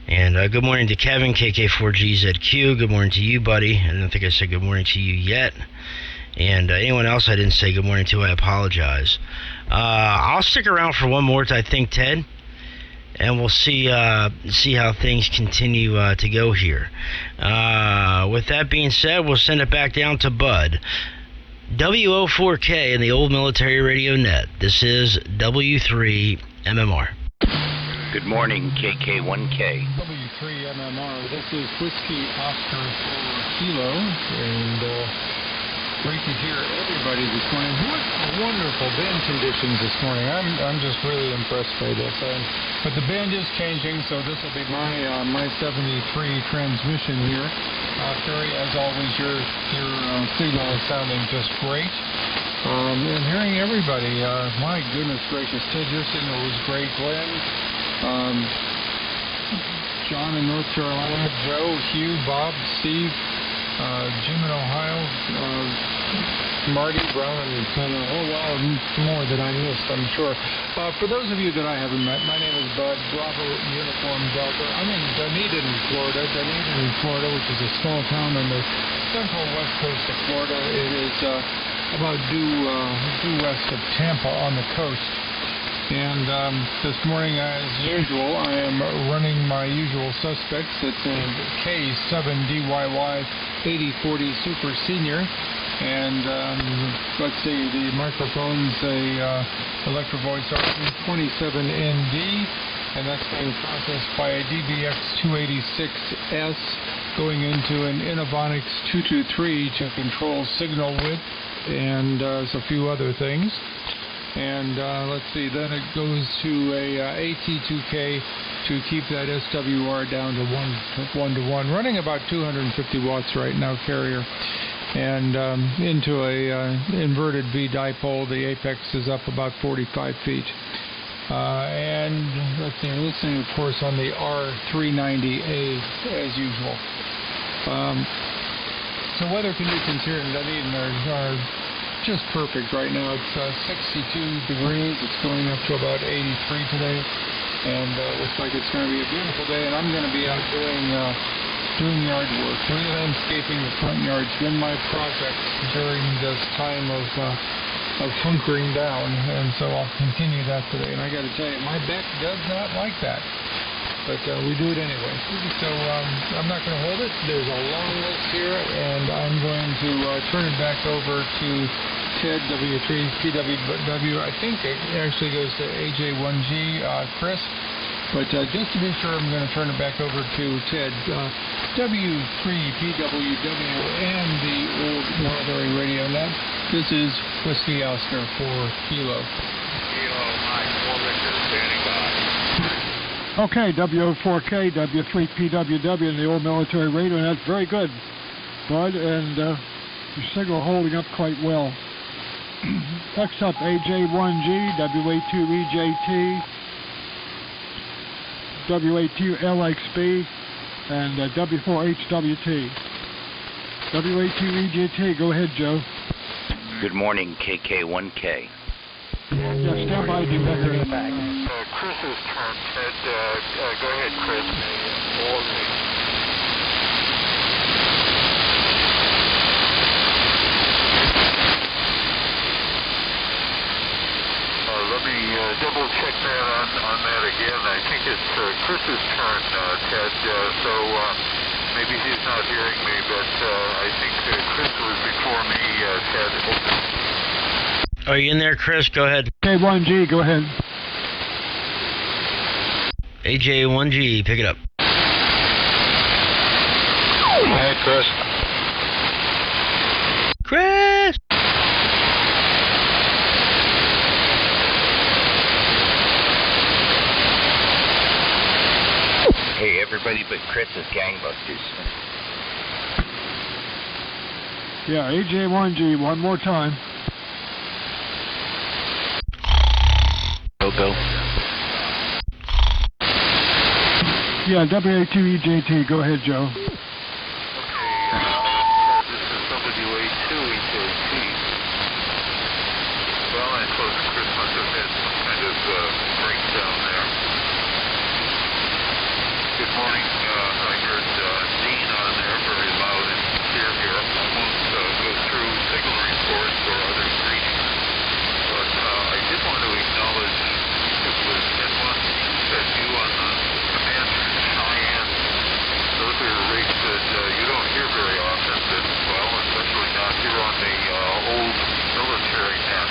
And good morning to Kevin, KK4GZQ. Good morning to you, buddy. I don't think I said good morning to you yet. And anyone else I didn't say good morning to, I apologize. I'll stick around for one more, I think, Ted. And we'll see how things continue to go here. With that being said, we'll send it back down to Bud. WO4K in the old military radio net. This is W3MMR. Good morning, KK1K. W3MMR, this is Whiskey Oscar 4 Kilo, and great to hear everybody this morning. What wonderful band conditions this morning. I'm just really impressed by this. But the band is changing, so this will be my 73 transmission here. Terry, as always, your signal is sounding just great. And hearing everybody, my goodness gracious, Ted, your signal was great. Glenn, John in North Carolina, Joe, Hugh, Bob, Steve, Jim in Ohio, Marty, Brown, and a whole lot more that I missed, I'm sure. For those of you that I haven't met, my name is Bud, Bravo Uniform Delta. I'm in Dunedin, Florida. Dunedin, Florida, which is a small town on the central west coast of Florida. It is about due west of Tampa on the coast. And this morning, as usual, I am running my usual suspects. It's a K7DYY 8040 Super Senior. And let's see, the microphone's a Electro Voice RP27ND. And that's being processed by a DBX286S going into an Innovonics 223 to control signal width and a few other things. And let's see, then it goes to a AT2K to keep that SWR down to 1 to 1, running about 250 watts right now, carrier. And into a inverted V dipole, the apex is up about 45 feet. And let's see, we're listening, of course, on the R390A as usual. So weather conditions here in Dunedin are just perfect right now. It's 62 degrees. It's going up to about 83 today, and looks like it's going to be a beautiful day. And I'm going to be out doing yard work, re-landscaping the front yard. It's been my project during this time of hunkering down, and so I'll continue that today. And I got to tell you, my back does not like that, but we do it anyway. So I'm not going to hold it. There's a long list here, and I'm going to turn it back over to Ted, W3PWW. I think it actually goes to AJ1G, Chris. But just to be sure, I'm going to turn it back over to Ted, W3PWW, and the old military radio net. This is Whiskey Oscar for Kilo. Kilo, Mike, 4 Victor, standing by. Okay, W04K, W3PWW, and the old military radio net. Very good, Bud, and your signal holding up quite well. Next up, AJ1G, WA2EJT, WA2LXB, and W4HWT. WA2EJT, go ahead, Joe. Good morning, KK1K. Yeah, stand by, do better. Chris's turn, Ted. Go ahead, Chris. Let me double check that on that again. I think it's Chris's turn, Ted. So maybe he's not hearing me, but I think Chris was before me, Ted. Are you in there, Chris? Go ahead. K1G, go ahead. AJ1G, pick it up. Go ahead, Chris. Chris! Hey, everybody but Chris is gangbusters. Yeah, AJ1G, one more time. Go. Yeah, WA2EJT, go ahead, Joe. Okay, this is WA2EJT. Well, I suppose Chris must have had some kind of breakdown there. Good morning. I heard Dean on there, very loud and clear here. I won't go through signal reports or other greetings, but I did want to acknowledge it was N1 you on the Commander in Cheyenne. Those are rates that you don't hear very often, and, well, especially not here on the old military net.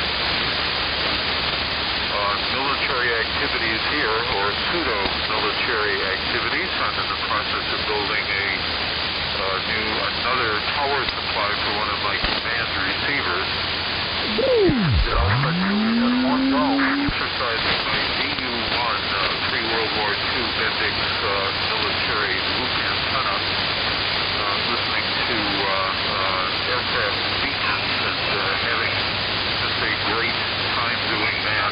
Military activities here, or pseudo-military activities. I'm in the process of building another tower supply for one of my command receivers. Exercising my DU-1 pre-World War II Bendix military loop antenna, listening to SF speeches and having just a great time doing that.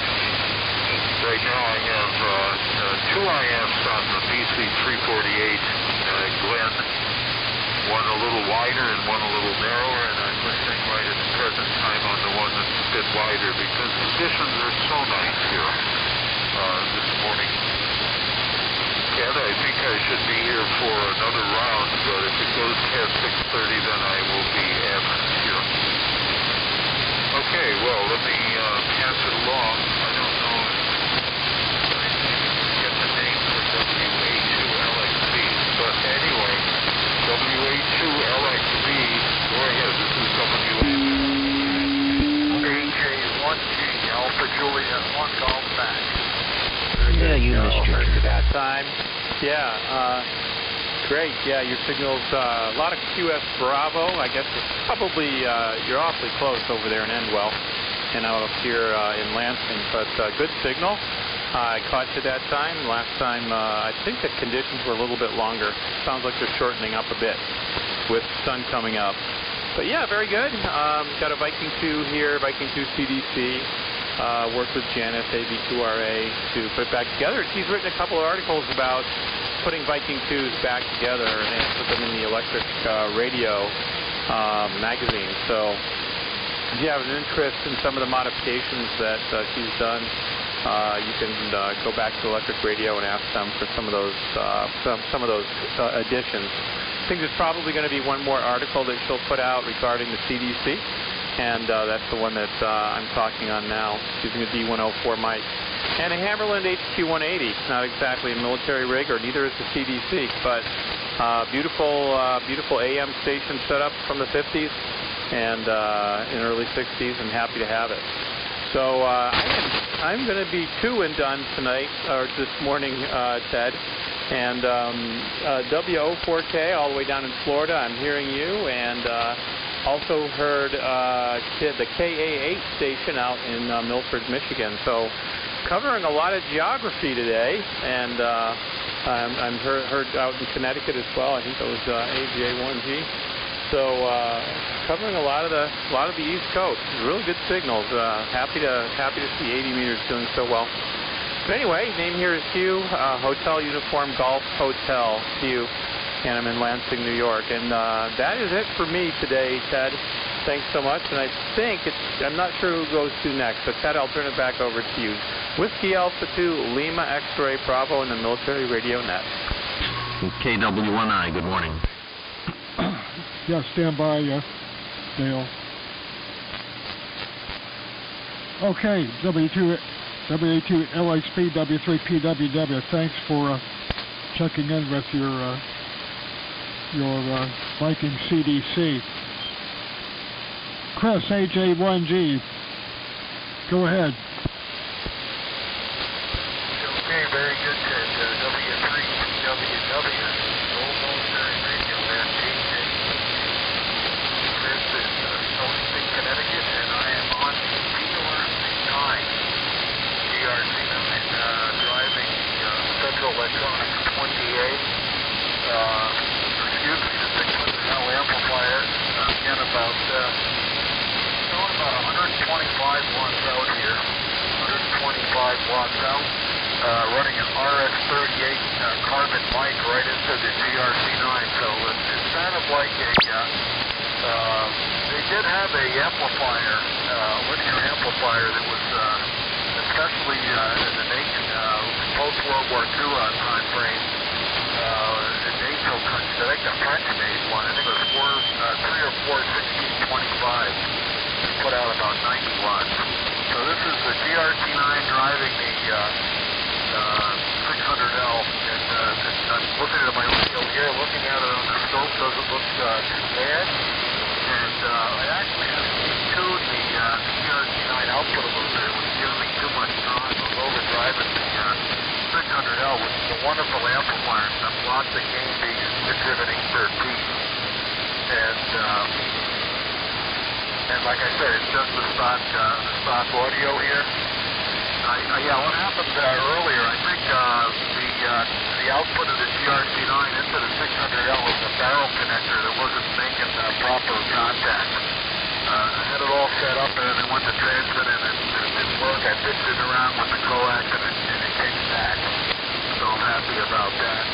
Right now I have two IFs on the BC-348 Glen, one a little wider and one a little narrower, and I'm listening right at the present time on the one that's a bit wider because conditions are so nice here this morning. Ted, I think I should be here for another round, but if it goes past 6:30, then I will be absent here. Okay, well, let me pass it along. I don't know if I get the name for WA2LXB, but anyway, WA2LXB, go ahead, this is AJ1G, Alpha Juliet 1 Golf back. Yeah, you missed your turn. That time. Yeah, great. Yeah, your signal's a lot of QS Bravo. I guess it's probably, you're awfully close over there in Endwell and out up here in Lansing, but good signal. I caught you that time. Last time, I think the conditions were a little bit longer. Sounds like they're shortening up a bit with sun coming up. But yeah, very good. Got a Viking 2 here, Viking 2 CDC. worked with Janice, AV2RA, to put it back together. He's written a couple of articles about putting Viking 2s back together and put them in the Electric Radio magazine. So if you have an interest in some of the modifications that she's done, you can go back to Electric Radio and ask them for some of those additions. I think there's probably going to be one more article that she'll put out regarding the CDC, and that's the one that I'm talking on now, using a D104 mic. And a Hammerland HQ180, not exactly a military rig, or neither is the CDC, but beautiful AM station setup from the 50s and in early 60s, and happy to have it. So I'm going to be to and done tonight, or this morning, Ted. And WO4K all the way down in Florida, I'm hearing you, and also heard the KA8 station out in Milford, Michigan. So covering a lot of geography today, and I'm heard out in Connecticut as well. I think that was AJ1G. So covering a lot of the East Coast. Really good signals. Happy to see 80 meters doing so well. But anyway, name here is Hugh, Hotel Uniform Golf Hotel, Hugh, and I'm in Lansing, New York. And that is it for me today, Ted. Thanks so much. And I think I'm not sure who goes to next, but Ted, I'll turn it back over to you. Whiskey Alpha 2, Lima X-Ray Bravo, and the Military Radio Net. KW1I, good morning. Yeah, stand by, Dale. Okay, WA2 LHP, W3PWW, thanks for checking in with your Viking CDC. Chris, AJ1G, go ahead. Okay, very good, Ted. W3PWW, Old Military Radio, that's AJ. Chris is Stone Spring, Connecticut, and I am on GRC9. GRC9, driving Central Electronics 20A. Excuse me, the 600L amplifier. Again, about 125 watts out here. 125 watts out. Running an RX38 carbon mic right into the GRC9. So it sounded like they did have a amplifier, linear amplifier that was especially in the post-World War II time frame. The NATO countries, I think the French made one. I think it was 3 or 4 1625. Put out about 90 watts. So this is the GRC9 driving the 600L, and I'm looking at my radio here, looking at it on the scope, doesn't look too bad. And I actually have tuned the GRC9 output a little bit. It was giving me too much drive. I was overdriving the 600L, which is a wonderful amplifier. I've lost the gain being exhibiting 13. And like I said, it's just the stock audio here. What happened earlier, I think the output of the GRC9 into the 600L was a barrel connector that wasn't making proper contact. I had it all set up, and then I went to transmit it, and it didn't work. I fixed it around with the coax, and it came back. So I'm happy about that.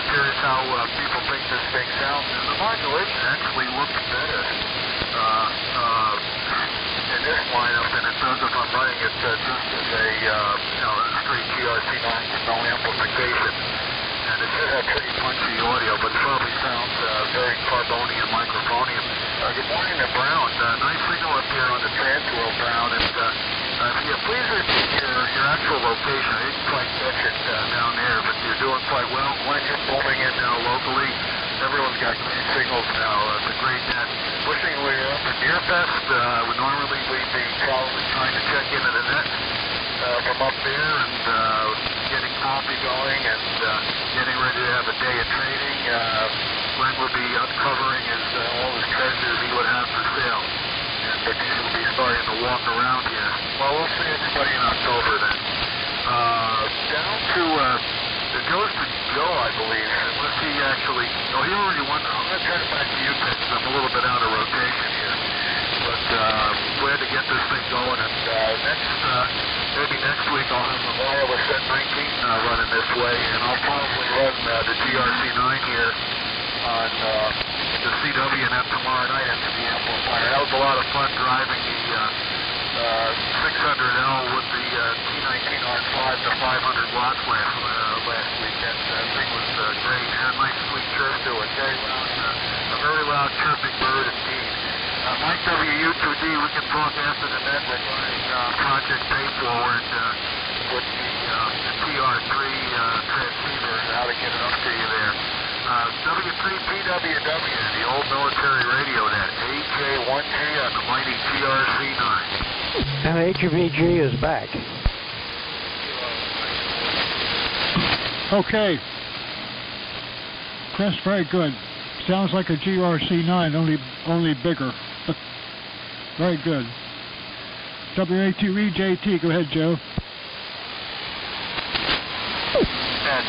Curious how people think this thing sounds. And the modulation actually looks better in this lineup than it does if I'm running it just as a straight GRC9 with no amplification. And it should have pretty punchy audio, but it probably sounds very carbonium, microphonium. Good morning to Brown. Nice signal up here on the Transworld, Brown. And please repeat your actual location. I didn't quite catch it down there, but you're doing quite well. When you're booming in now locally, everyone's got great signals now. It's a great net. Wishing we were up at Deerfest. Would normally we'd be probably trying to check into the net from up there and getting coffee going and getting ready to have a day of trading. Glenn would be uncovering all his treasures he would have for sale. And he'll be starting to walk around here. Well, we'll see everybody in October then. Down to it goes to Joe, I believe. Unless he actually... Oh, he already won. I'm going to turn it back to you, Ted, because I'm a little bit out of rotation here. But glad to get this thing going, and Maybe next week I'll have the wireless at 19 running this way, and I'll probably run the GRC9 here on the CWNet tomorrow night into the amplifier. That was a lot of fun driving the 600L with the T19R5 to 500 watts last weekend. That thing was great. Had a nice sweet chirp to it. A very loud chirping bird indeed. Mike WU2D, we can talk after the net regarding Project Pay Forward with the TR3 transceiver and how to get it up to you there. W3PWW, the old military radio net, AJ1G on the mighty TRC9. And HVG is back. Okay. Chris, very good. Sounds like a GRC9, only bigger. Very good. WA2EJT, go ahead, Joe.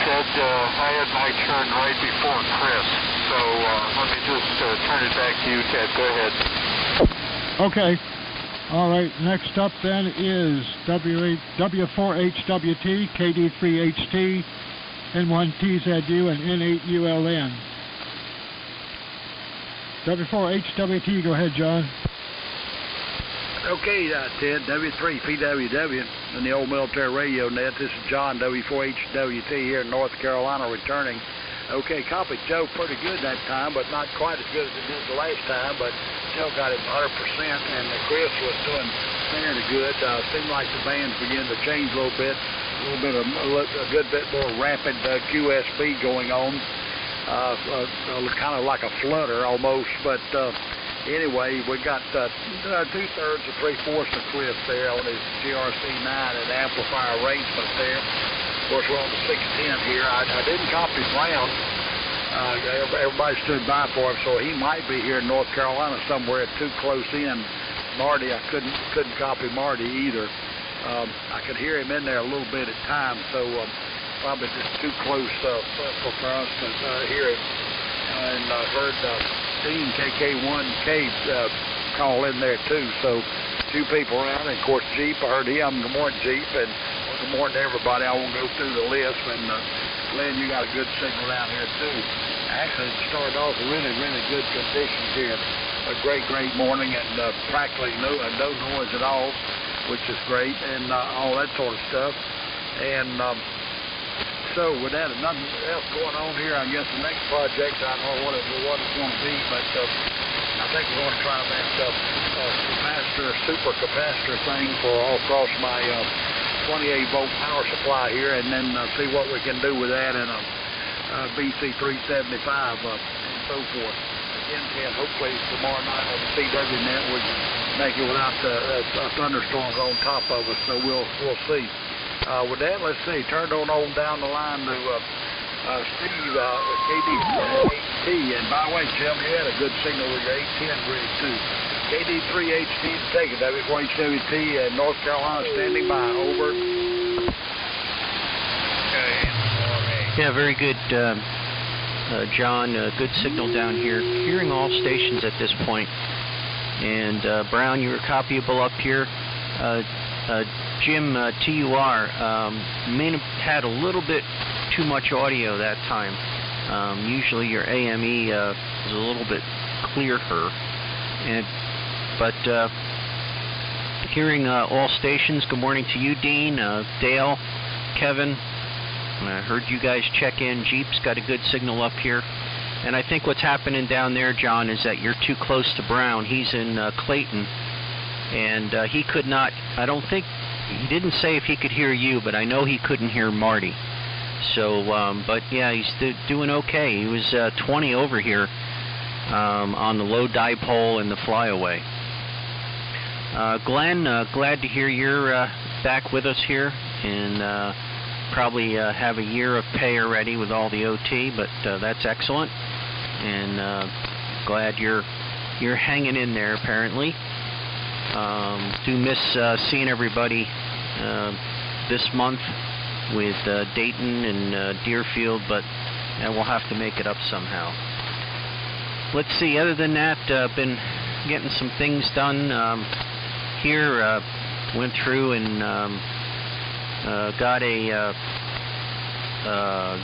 Ted, I had my turn right before Chris, so let me just turn it back to you, Ted. Go ahead. Okay. All right, next up then is W4HWT, KD3HT, N1TZU, and N8ULN. W4HWT, go ahead, John. Okay, Ted, W3PWW in the old military radio net. This is John, W4HWT here in North Carolina, returning. Okay, copied Joe pretty good that time, but not quite as good as it did the last time, but Joe got it 100%, and Chris was doing fairly good. Seemed like the bands began to change a little bit, a good bit more rapid QSB going on, kind of like a flutter almost, but anyway, we got 2/3 or 3/4 of Chris there on his GRC9 and amplifier arrangement there. Of course, we're on the 610 here. I didn't copy Brown. Everybody stood by for him, so he might be here in North Carolina somewhere too close in. Marty, I couldn't copy Marty either. I could hear him in there a little bit at times, so probably just too close for us to hear him. And I heard Dean KK1K call in there too, so two people around, and of course Jeep, I heard him. Good morning, Jeep, and good morning to everybody. I won't go through the list, and Glenn, you got a good signal down here too. Actually, it started off with really good conditions here. A great morning, and practically no noise at all, which is great, and all that sort of stuff. And so with that, nothing else going on here. I guess the next project, I don't know what it's going to be, but I think we're going to try that super capacitor thing for all across my 28-volt power supply here, and then see what we can do with that in a BC375 and so forth. Again, Ken, hopefully tomorrow night on the CWNet we can make it without thunderstorms on top of us, so we'll see. With that, let's see, turned on down the line to Steve, KD3HT, and by the way, Jim, you had a good signal with your 810 rig too. KD3HT to take it, W4HWT, and North Carolina standing by, over. Yeah, very good, John, good signal down here. Hearing all stations at this point. And Brown, you were copyable up here. Jim, TUR, may have had a little bit too much audio that time. Usually your AME is a little bit clearer. But hearing all stations, good morning to you, Dean, Dale, Kevin. I heard you guys check in. Jeep's got a good signal up here. And I think what's happening down there, John, is that you're too close to Brown. He's in Clayton. And he could not, I don't think, he didn't say if he could hear you, but I know he couldn't hear Marty. So, but yeah, he's doing okay. He was 20 over here on the low dipole and the flyaway. Glenn, glad to hear you're back with us here, and probably have a year of pay already with all the OT, but that's excellent, and glad you're hanging in there apparently. Do miss seeing everybody this month with Dayton and Deerfield, but we'll have to make it up somehow. Let's see, other than that, been getting some things done here. went through and got a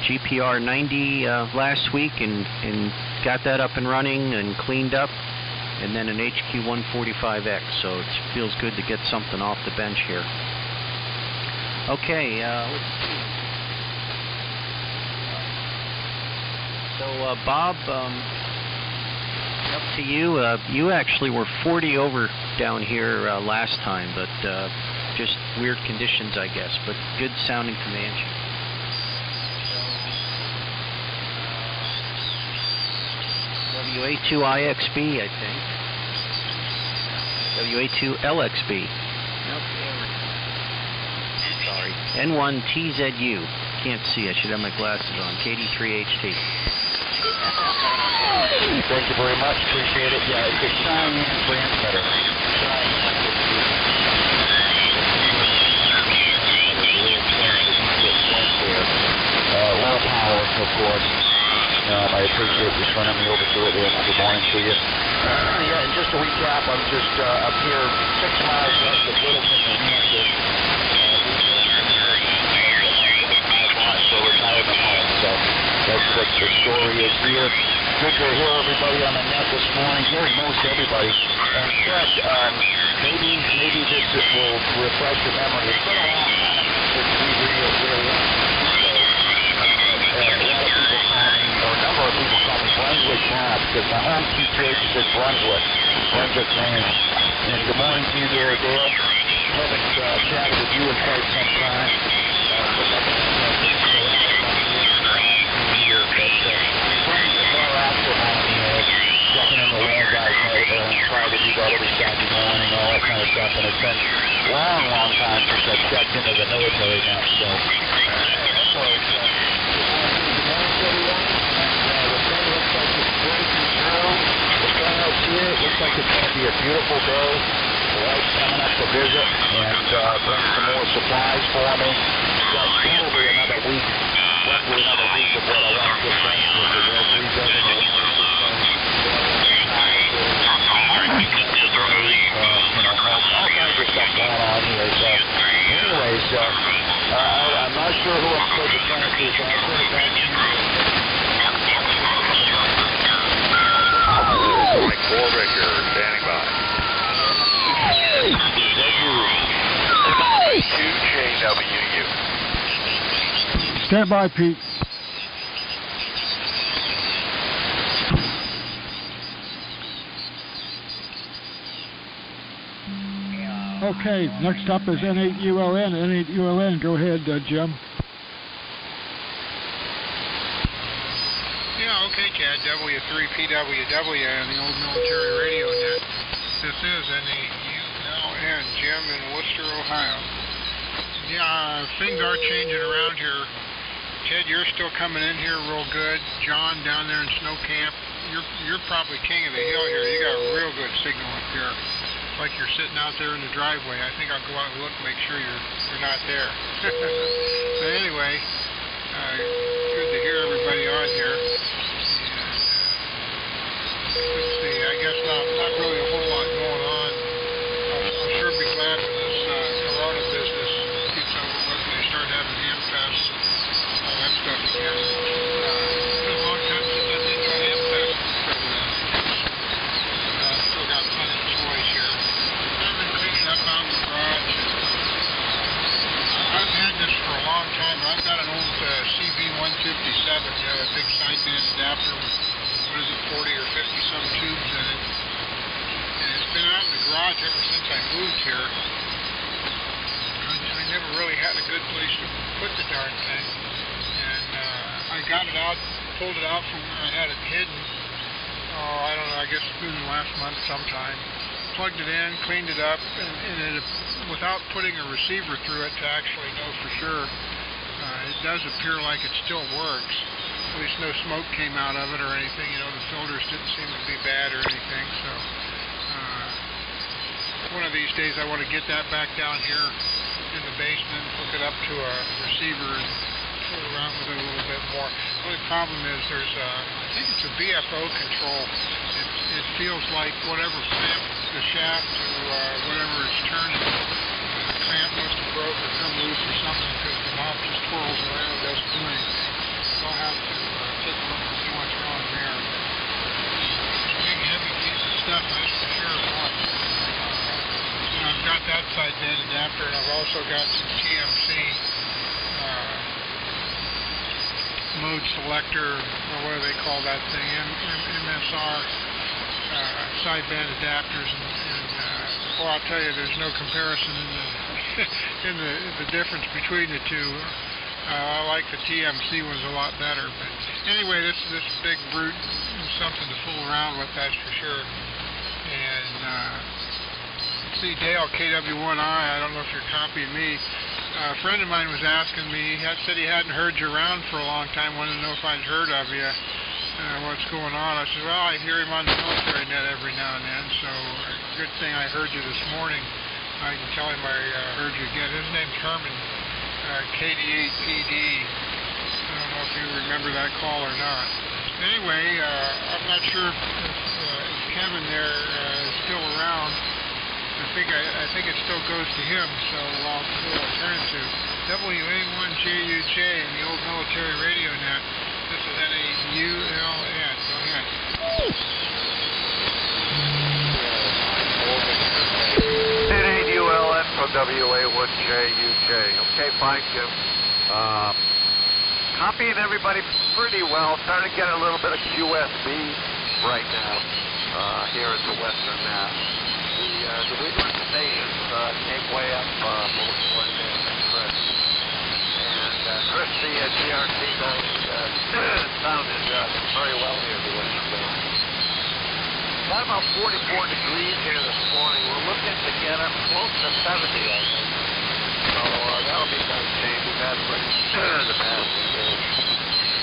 GPR 90 last week and got that up and running and cleaned up, and then an HQ 145X, so it feels good to get something off the bench here. Okay, let's see. So Bob, up to you. You actually were 40 over down here last time, but just weird conditions, I guess, but good sounding Comanche. WA2IXB, I think. WA2LXB. Nope. Sorry. N1TZU. Can't see. I should have my glasses on. KD3HT. Thank you very much. Appreciate it. Yeah, it's a Cheyenne transmitter. Low power, of course. I appreciate you turning me over to it, and good morning to you. Yeah, and just to recap, I'm just up here 6 miles west of Littleton, New Hampshire. So retirement home. So that's what the story is here. Good to hear everybody on the net this morning, hearing most everybody. And Fred, maybe this will refresh your memory. It's been a long time since we really a number of people call me Brunswick Bob, because my home two church is in Brunswick, Maine. And good morning to you there, Dale. Haven't chatted with you in quite some time. Checking in the well guys try to do that every Saturday morning, all that kind of stuff. And it's been a long time since I've checked into the military now. So, it looks like it's going to be a beautiful day. The wife's coming up to visit and bring some more supplies for me. Got probably another week, roughly another week of what I want to get finished with the rebuilding the all kinds of stuff going on here. So, anyways, I'm not sure who I'm supposed to turn it to, so I'll turn it back to you. Mike Warbecker standing by. 2JWU. Stand by, Pete. Okay, next up is N8ULN. N8ULN, go ahead, Jim. Yeah, okay, Chad. W3PWW and the old military radio net. This is N8ULN, Jim in Worcester, Ohio. Yeah, things are changing around here. Ted, you're still coming in here real good. John down there in Snow Camp, you're probably king of the hill here. You got a real good signal up here. It's like you're sitting out there in the driveway. I think I'll go out and look, make sure you're not there. But anyway, good to hear everybody on here. Let's see, I guess not really a whole lot going on. I'll sure be glad when this Corona business keeps on with they start having Hamfest and all that stuff again. It's been a long time since I've been to an Hamfest, but still got plenty of choice here. I've been cleaning up out in the garage. I've had this for a long time. I've got an old CV-157, a big sideband adapter with 40 or 50 some tubes in it, and it's been out in the garage ever since I moved here. I never really had a good place to put the darn thing, and I got it out, pulled it out from where I had it hidden. I don't know, I guess in the last month sometime. Plugged it in, cleaned it up, and it, without putting a receiver through it to actually know for sure, it does appear like it still works. At least no smoke came out of it or anything. The filters didn't seem to be bad or anything. So one of these days I want to get that back down here in the basement, hook it up to a receiver and fool around with it a little bit more. The only problem is there's I think it's a BFO control. It feels like whatever clamp the shaft to whatever it's turning, broke or come loose or something because the knob just twirls around, doesn't blink. I'll have to take a look and see what's wrong there. Big heavy piece of stuff, that's for sure it was. And I've got that side band adapter, and I've also got some TMC mode selector, or what do they call that thing, MSR sideband adapters, and well, I'll tell you, there's no comparison in the difference between the two. I like the TMC ones a lot better, but anyway, this big brute is something to fool around with, that's for sure. And see, Dale KW1I, I don't know if you're copying me. A friend of mine was asking me, he said he hadn't heard you around for a long time, wanted to know if I'd heard of you, what's going on. I said, well, I hear him on the military net every now and then, so good thing I heard you this morning. I can tell him I heard you again. His name's Herman, KD8PD. I don't know if you remember that call or not. Anyway, I'm not sure if Kevin there is still around. I think it still goes to him, so I'll turn to WA1JUJ in the old military radio net. This is NAULN. Go ahead. NAULN from WA1JUJ. Okay, fine, Jim. Copying everybody pretty well. Starting to get a little bit of QSB right now here at the Western Mass. The Wheatland station came way up before Chris. And Chris, the GRT guys sounded very well here the Western Mass. Got about 44 degrees here this morning. We're looking to get up close to 70, I think. So that'll be nice change. We've had the past few days.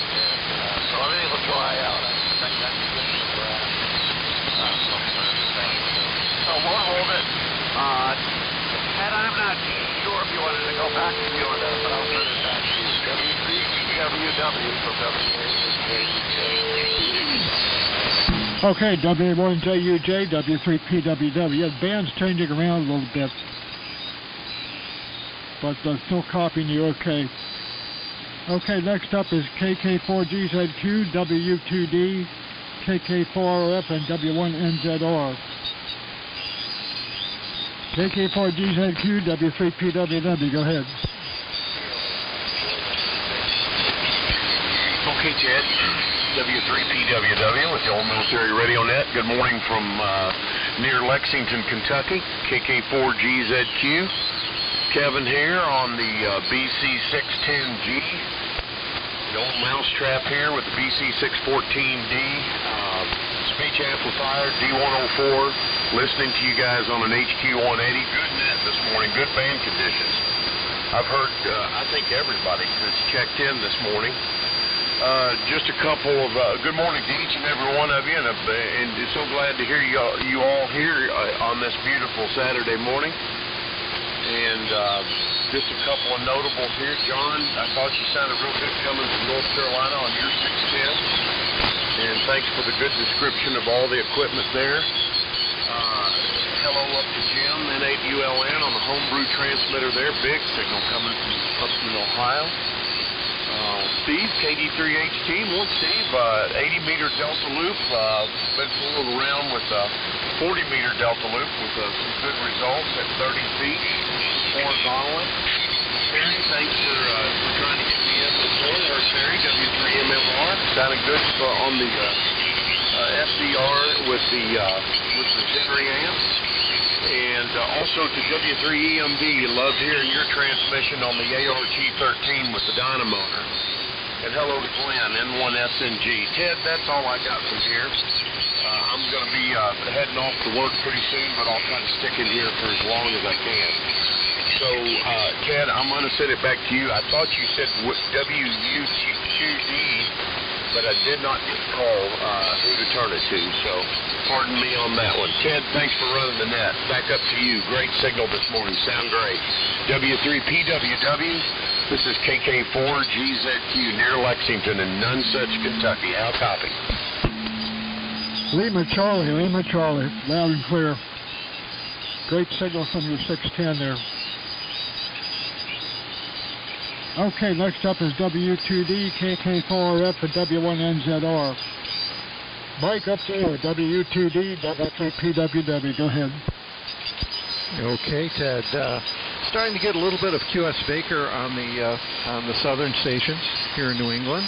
And, so everything will dry out. I expect that to get some grass sometime this afternoon. So we'll hold it. And I'm not sure if you wanted to go back to viewing that, but I'll turn it back to you. WCWW from WA1JUJ. Okay, WA1JUJ, W3PWW. Yeah, the band's changing around a little bit, but still copying you okay. Okay, next up is KK4GZQ, W2D, KK4RF, and W1NZR. KK4GZQ, W3PWW, go ahead. Okay, Ted. W3PWW with the Old Military Radio Net. Good morning from near Lexington, Kentucky. KK4GZQ. Kevin here on the BC610G. The old mousetrap here with the BC614D. Speech amplifier, D104. Listening to you guys on an HQ180. Good net this morning. Good band conditions. I've heard, I think everybody that's checked in this morning. Just a couple of good morning to each and every one of you, and so glad to hear you all here on this beautiful Saturday morning. And just a couple of notables here. John, I thought you sounded real good coming from North Carolina on your 610. And thanks for the good description of all the equipment there. Hello up to Jim, N8ULN on the homebrew transmitter there. Big signal coming from Upton, Ohio. Steve, KD3HT, more Steve, 80-meter Delta Loop. Been fooling around with 40-meter Delta Loop with some good results at 30 feet horizontally. Terry, thanks for trying to get me in this morning. Or Terry, W3MFR, sounding good on the SDR with the Genry amp. And also to W3EMD, loved hearing your transmission on the ART-13 with the Dynamotor. And hello to Glenn, N1SNG. Ted, that's all I got from here. I'm going to be heading off to work pretty soon, but I'll try to stick in here for as long as I can. So, Ted, I'm going to send it back to you. I thought you said WUQD, but I did not get the call who to turn it to, so pardon me on that one. Ted, thanks for running the net. Back up to you. Great signal this morning. Sound great. W3PWW, this is KK4GZQ near Lexington in Nonsuch, Kentucky. How copy? Lima Charlie, loud and clear. Great signal from your 610 there. Okay, next up is W2D, KK4RF, and W1NZR. Mike, up to you, W2D, W3PWW. Go ahead. Okay, Ted. Starting to get a little bit of QS Baker on the southern stations here in New England.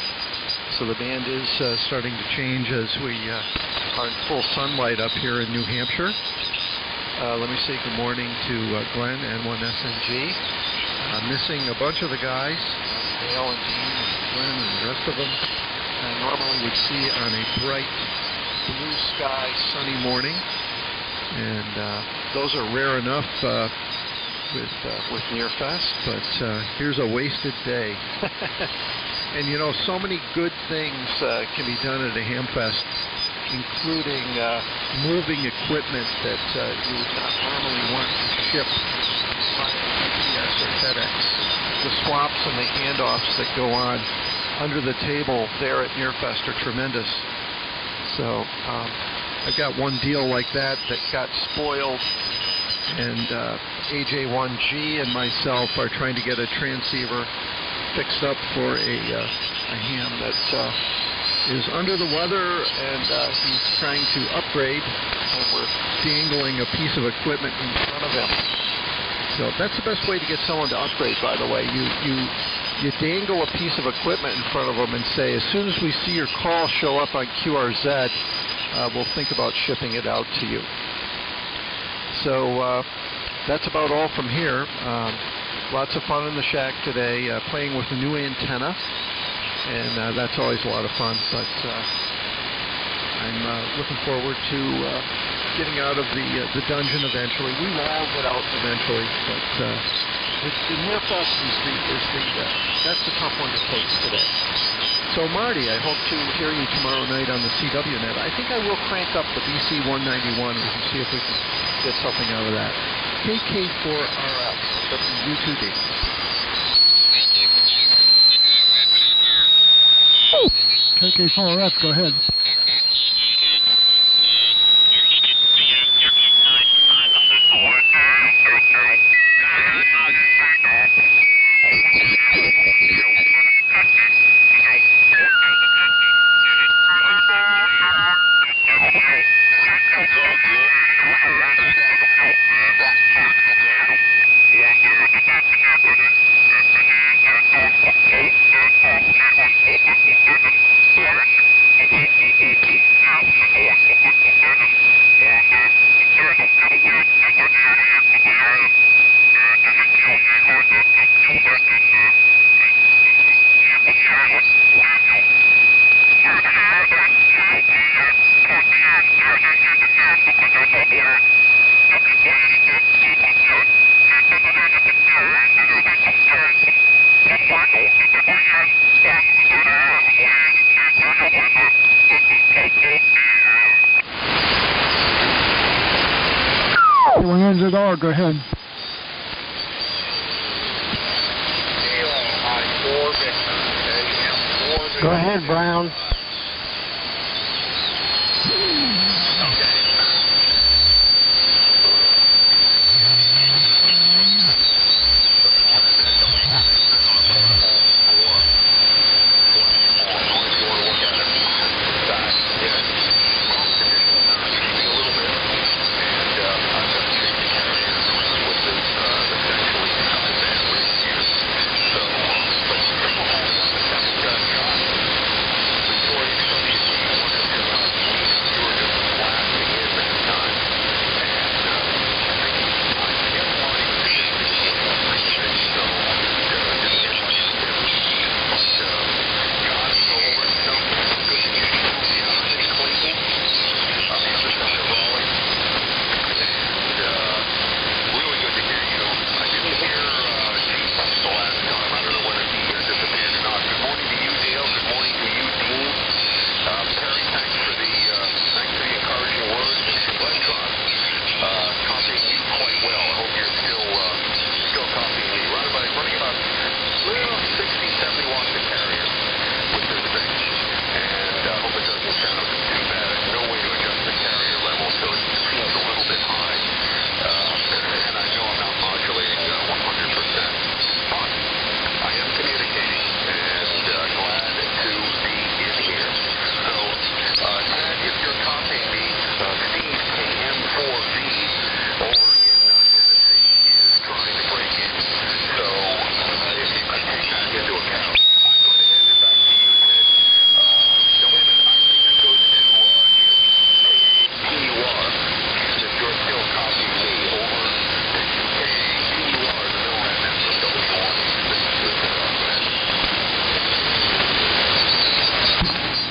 So the band is starting to change as we are in full sunlight up here in New Hampshire. Let me say good morning to Glenn, N1SNG. Missing a bunch of the guys, Dale and Dean and Glenn and the rest of them. I normally would see on a bright blue sky sunny morning. And those are rare enough with Nearfest, but here's a wasted day. And you know, so many good things can be done at a Hamfest, including moving equipment that you would not normally want to ship by UPS or FedEx. The swaps and the handoffs that go on under the table there at Nearfest are tremendous. So I've got one deal like that got spoiled, and AJ1G and myself are trying to get a transceiver fixed up for a ham that is under the weather, and he's trying to upgrade, and we're dangling a piece of equipment in front of him. So that's the best way to get someone to upgrade, by the way. You dangle a piece of equipment in front of them and say, as soon as we see your call show up on QRZ, we'll think about shipping it out to you. So that's about all from here. Lots of fun in the shack today, playing with a new antenna, and that's always a lot of fun. But I'm looking forward to getting out of the dungeon eventually. We will all get out eventually, but the Nearfest that's the tough one to face today. So Marty, I hope to hear you tomorrow night on the CWNet. I think I will crank up the BC 191. We can see if we can get something out of that. KK4RF, W2D. KK4RF, go ahead. Go ahead. Go ahead, Brown.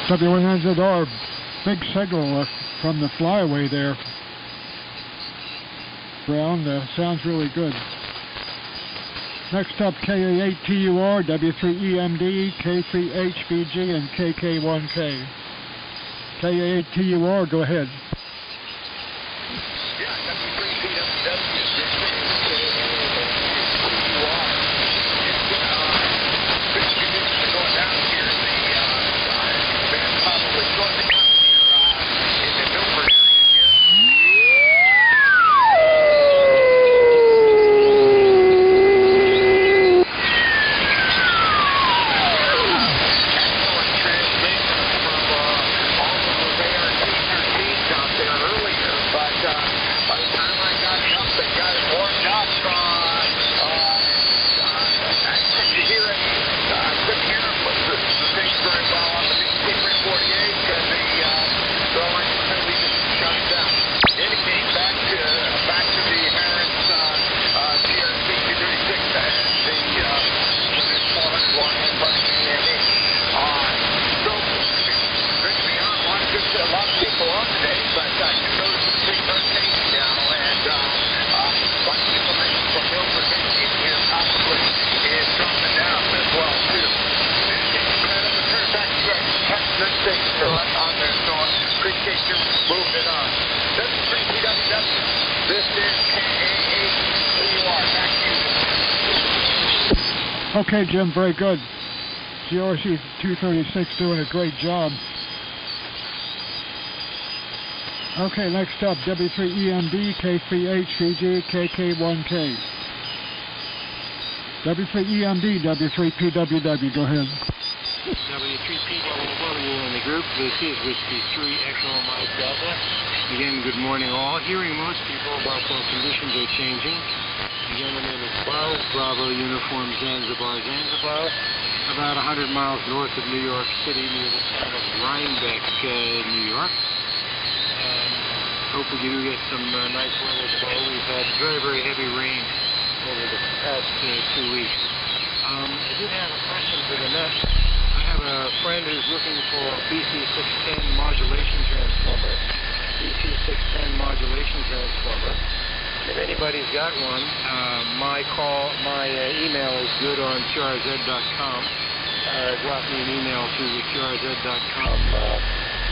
W1NZR, big signal from the flyaway there. Brown, sounds really good. Next up, KA8TUR, W3EMD, K3HBG, and KK1K. KA8TUR, go ahead. Okay, Jim, very good. GRC 236 doing a great job. Okay, next up, W3EMD, K3HVG, KK1K. W3EMD, W3PWW, go ahead. W3PWW in the group. This is Whiskey 3 Echo Mike Delta. Again, good morning all. Hearing most people about how conditions are changing. Again, the name is Buzz, Bravo Uniform Zanzibar, about 100 miles north of New York City, near the town of Rhinebeck, New York. Hopefully you do get some nice weather today. We've had very, very heavy rain over the past 2 weeks. I did have a question for the net. I have a friend who's looking for a BC610 modulation transformer. BC610 modulation transformer. If anybody's got one, my email is good on QRZ.com. Drop me an email to the QRZ.com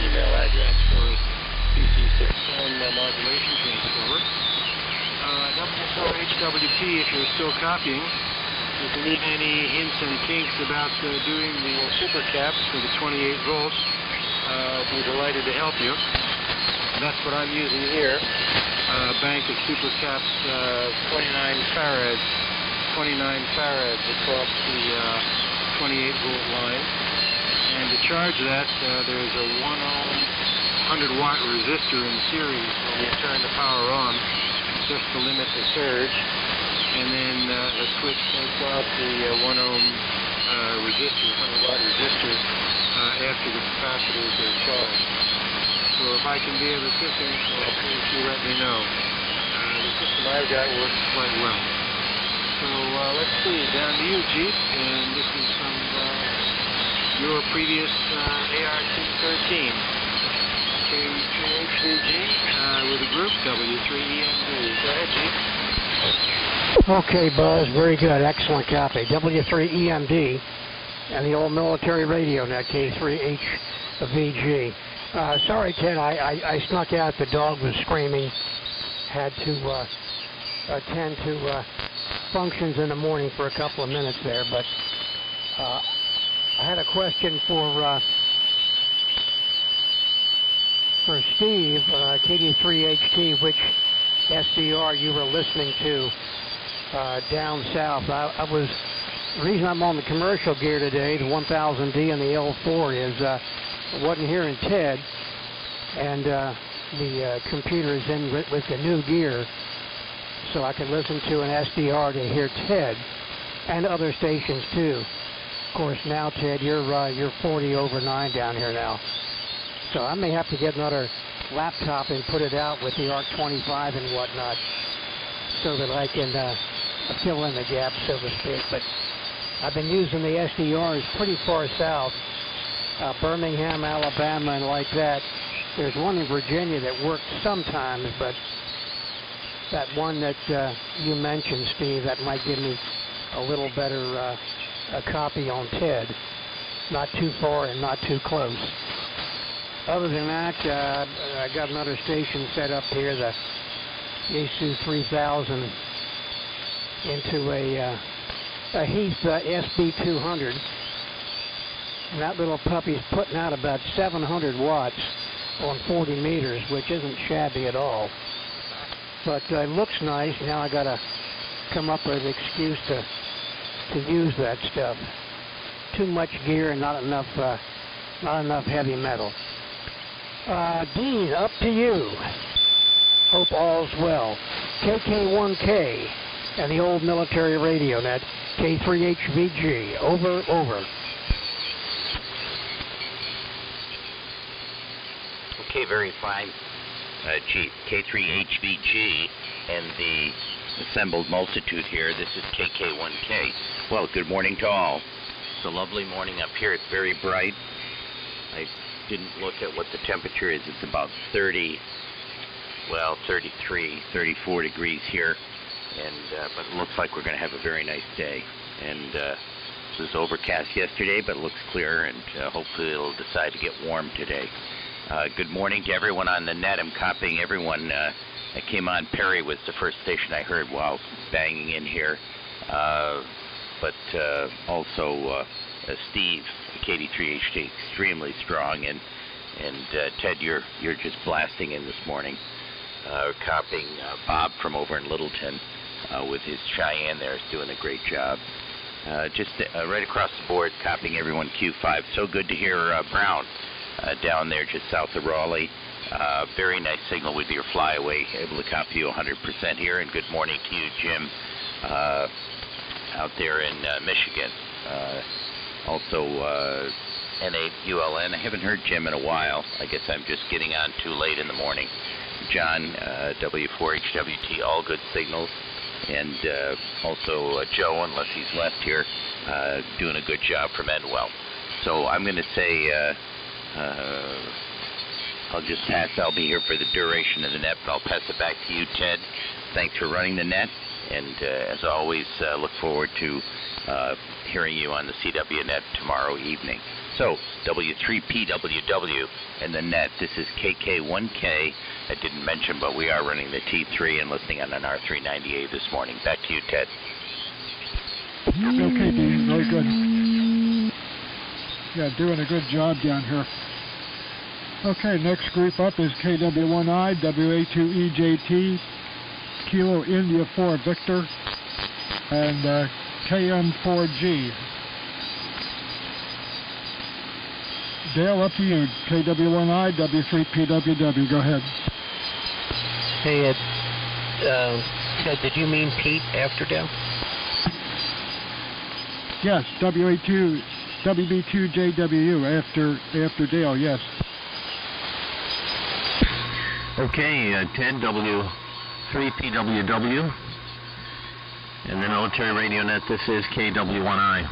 email address for BC610 modulation transformer. W4HWT, if you're still copying, if you need any hints and kinks about doing the super caps for the 28 volts, we're delighted to help you. That's what I'm using here. Bank of super caps, 29 farads across the 28 volt line. And to charge that, there's a 1 ohm 100 watt resistor in series when you turn the power on, just to limit the surge. And then a switch takes off the 1 ohm resistor, 100 watt resistor, after the capacitors are charged. So if I can be of assistance, please you let me know. The system I've got works quite well. So let's see, down to you, Jeep, and this is from your previous ART13. K3HVG with a group, W3EMD. Go ahead, Jeep. Okay, Buzz, very good, excellent copy. W3EMD and the old military radio net, K3HVG. Sorry, Ted, I snuck out. The dog was screaming. Had to attend to functions in the morning for a couple of minutes there. But I had a question for Steve, KD3HT, which SDR you were listening to down south. The reason I'm on the commercial gear today, the 1000D and the L4, is I wasn't hearing Ted, and the computer is in with the new gear, so I could listen to an SDR to hear Ted and other stations too. Of course, now Ted, you're 40 over 9 down here now, so I may have to get another laptop and put it out with the ARC-25 and whatnot, so that I can fill in the gaps, so to speak. But I've been using the SDRs pretty far south Birmingham, Alabama, and like that. There's one in Virginia that works sometimes, but that one that you mentioned, Steve, that might give me a little better a copy on TED. Not too far and not too close. Other than that, I got another station set up here, the Yaesu 3000, into a Heath SB200. And that little puppy's putting out about 700 watts on 40 meters, which isn't shabby at all. But it looks nice. Now I got to come up with an excuse to use that stuff. Too much gear and not enough heavy metal. Dean, up to you. Hope all's well. KK1K and the old military radio net, K3HVG. Over, over. Okay, very fine. K3HVG and the assembled multitude here. This is KK1K. Well, good morning to all. It's a lovely morning up here. It's very bright. I didn't look at what the temperature is. It's about 33, 34 degrees here. And but it looks like we're going to have a very nice day. And it was overcast yesterday, but it looks clear, and hopefully it'll decide to get warm today. Good morning to everyone on the net. I'm copying everyone that came on. Perry was the first station I heard while banging in here. But also Steve, KD3HT, extremely strong, and Ted, you're just blasting in this morning. Copying Bob from over in Littleton with his Cheyenne there is doing a great job. Just right across the board, copying everyone Q5. So good to hear Brown down there just south of Raleigh. Very nice signal with your flyaway, able to copy you 100% here. And good morning to you, Jim, out there in Michigan. Also, N8ULN. I haven't heard Jim in a while. I guess I'm just getting on too late in the morning. John, W4HWT, all good signals. And also Joe, unless he's left here, doing a good job from Endwell. So I'm going to say I'll just pass. I'll be here for the duration of the net, but I'll pass it back to you, Ted. Thanks for running the net. And as always, look forward to hearing you on the CW net tomorrow evening. So, W3PWW and the net. This is KK1K. I didn't mention, but we are running the T3 and listening on an R390A this morning. Back to you, Ted. Okay, Dean. Very good. Yeah, doing a good job down here. Okay, next group up is KW1I, WA2EJT, Kilo India 4 Victor, and KM4G. Dale, up to you. KW1I, W3PWW. Go ahead. Hey, Ed. Ted, did you mean Pete after Dale? Yes, WB2JWU after Dale, yes. Okay, Ted, W3PWW. And the military radio net, this is KW1I.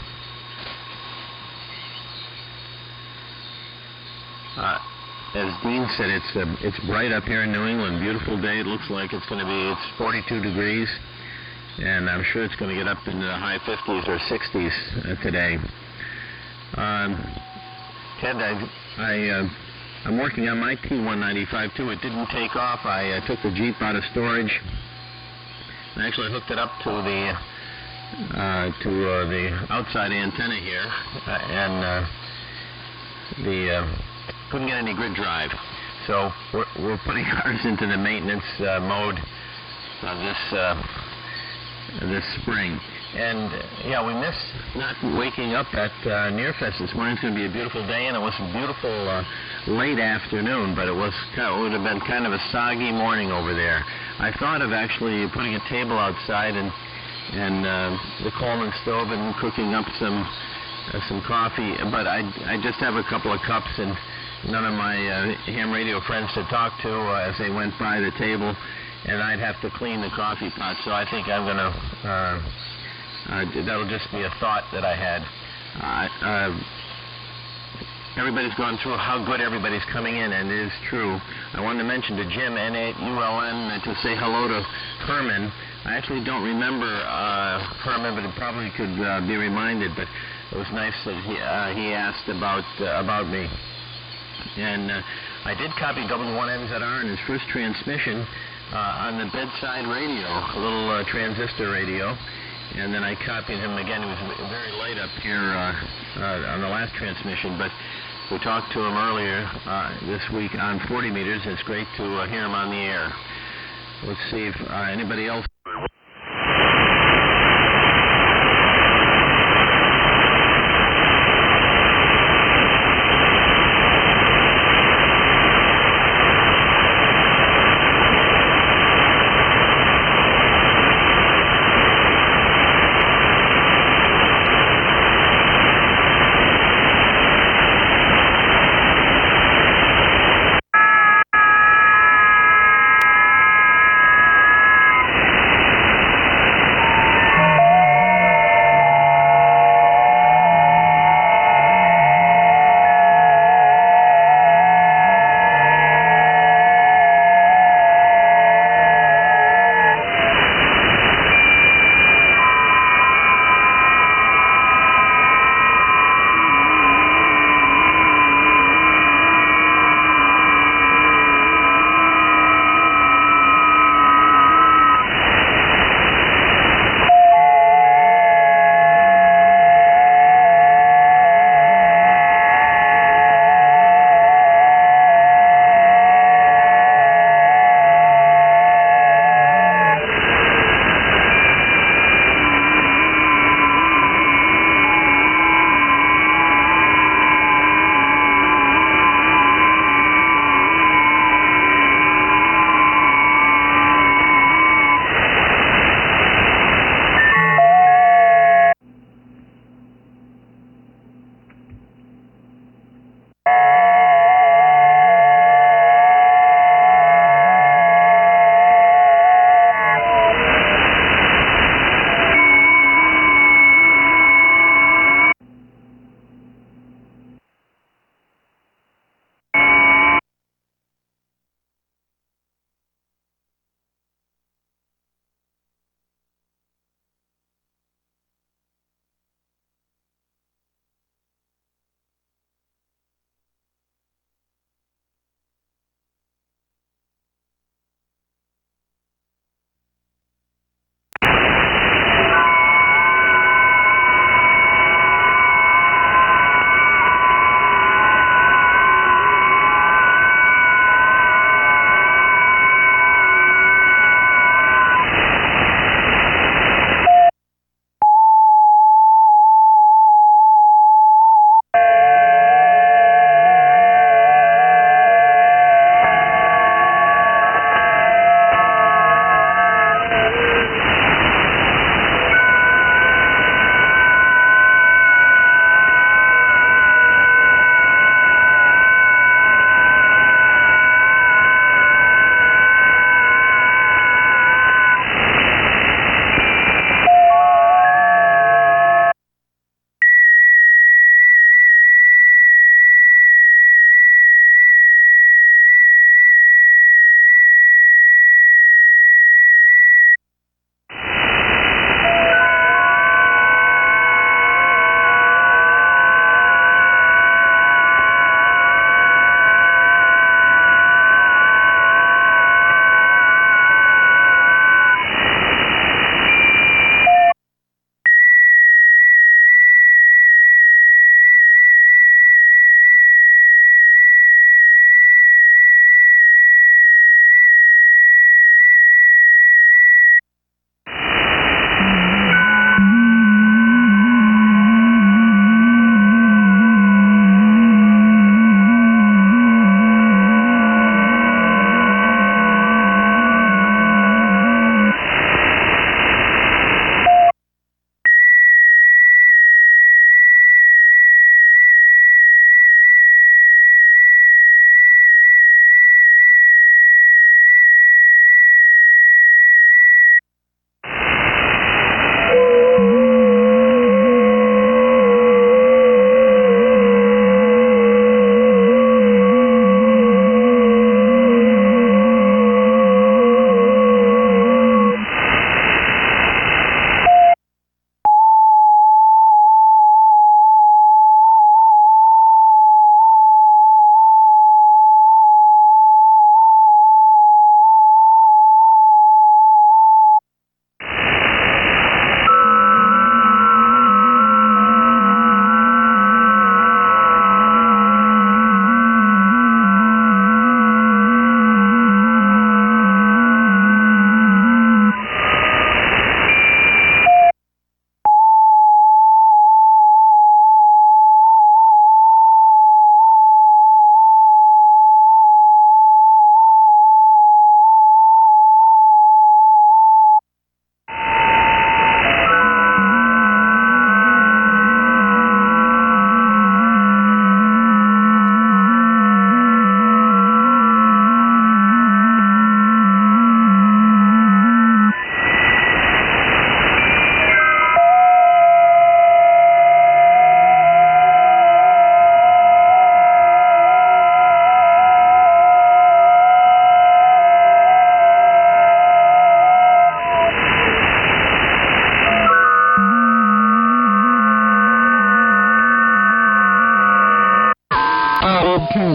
As Dean said, it's bright up here in New England. Beautiful day. It looks like it's 42 degrees, and I'm sure it's going to get up into the high 50s or 60s today. Ted, I'm working on my T195 too. It didn't take off. I took the Jeep out of storage. I actually hooked it up to the outside antenna here, and couldn't get any grid drive. So we're putting ours into the maintenance mode this spring. And yeah, we missed not waking up at Nearfest this morning. It's going to be a beautiful day, and it was a beautiful late afternoon, but it would have been kind of a soggy morning over there. I thought of actually putting a table outside and the Coleman stove and cooking up some coffee, but I just have a couple of cups and none of my ham radio friends to talk to as they went by the table, and I'd have to clean the coffee pot. So I think I'm going to that'll just be a thought that I had. everybody's gone through how good everybody's coming in, and it is true. I wanted to mention to Jim, N8ULN, to say hello to Herman. I actually don't remember Herman, but it probably could be reminded, but it was nice that he asked about me. And I did copy W1MZR in his first transmission on the bedside radio, a little transistor radio. And then I copied him again. It was very late up here on the last transmission, but we talked to him earlier this week on 40 meters. It's great to hear him on the air. Let's see if anybody else.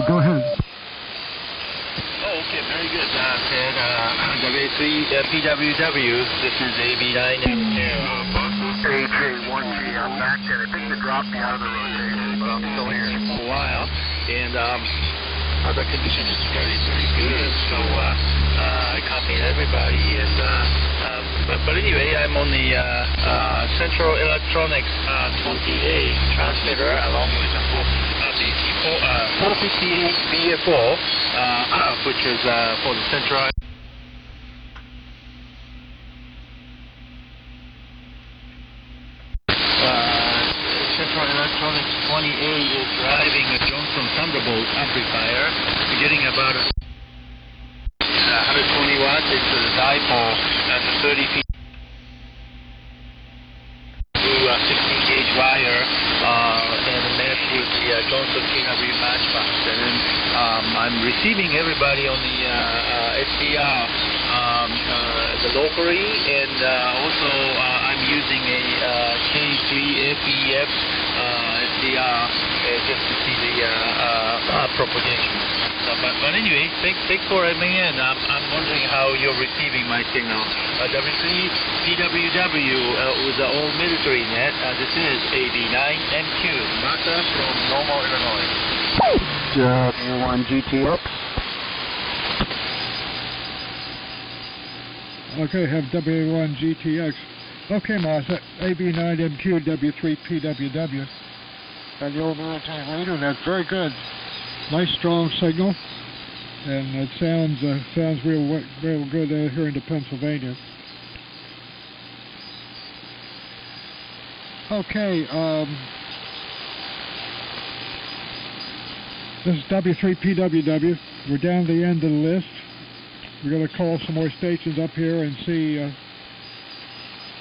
Joe, go ahead. Oh, okay, very good, Ted. W3PWW, this is AB9M2. AJ1G, I'm back, and I think they dropped me out of the rotation, but I'm still here. For a while, and the condition is very, very good. So I copied everybody, and but anyway, I'm on the Central Electronics 20A transmitter along with the 458 BF4, which is for the Central. Central Electronics 20A is driving a Johnson Thunderbolt amplifier, getting about 120 watts. It's a dipole at 30 feet through 16 gauge wire and mesh with the Johnson KW matchbox. And then I'm receiving everybody on the SDR the locally, and also I'm using a K3FEF SDR just to see the propagation. But anyway, thanks for having me in. I'm wondering how you're receiving my signal. W3PWW with the old military net. This is AB9MQ, Martha from Normal, Illinois. W1GTX. Okay, have WA1GTX. Okay, Martha, AB9MQ, W3PWW. And the old military radio net, very good. Nice strong signal, and it sounds real good here into Pennsylvania. Okay, this is W3PWW. We're down to the end of the list. We're going to call some more stations up here and see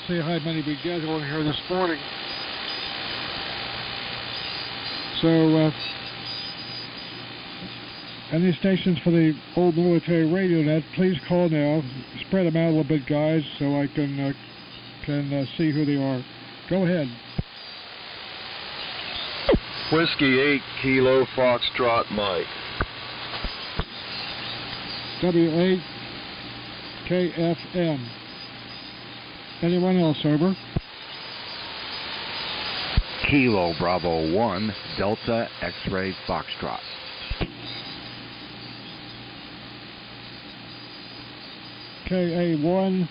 how many we get on here this morning. So, any stations for the old military radio net, please call now. Spread them out a little bit, guys, so I can see who they are. Go ahead. Whiskey 8 Kilo Foxtrot Mike. W8KFM. Anyone else, over? Kilo Bravo 1 Delta X-Ray Foxtrot. KA1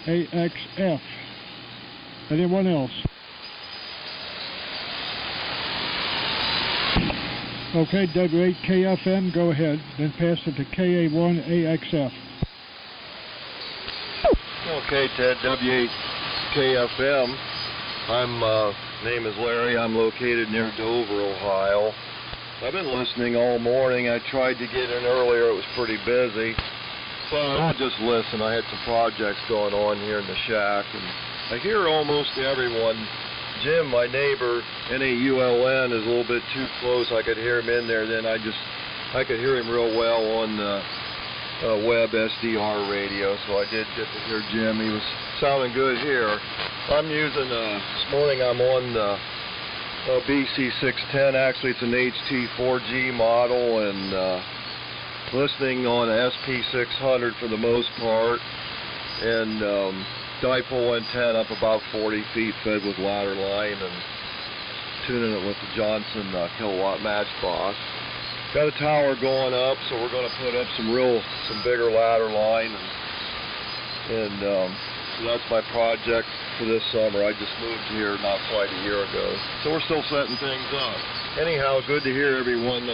AXF. Anyone else? Okay, W8KFM, go ahead. Then pass it to KA1 AXF. Okay, Ted, W8KFM. Name is Larry. I'm located near Dover, Ohio. I've been listening all morning. I tried to get in earlier. It was pretty busy. But I just listen. I had some projects going on here in the shack, and I hear almost everyone. Jim, my neighbor, NAULN, is a little bit too close. I could hear him in there. Then I could hear him real well on the web SDR radio, so I did get to hear Jim. He was sounding good here. I'm using, this morning I'm on the BC610. Actually, it's an HT4G model, and listening on SP600 for the most part, and dipole antenna up about 40 feet fed with ladder line, and tuning it with the Johnson kilowatt matchbox. Got a tower going up, so we're going to put up some bigger ladder line, and so that's my project for this summer. I just moved here not quite a year ago, so we're still setting things up. Anyhow, good to hear everyone.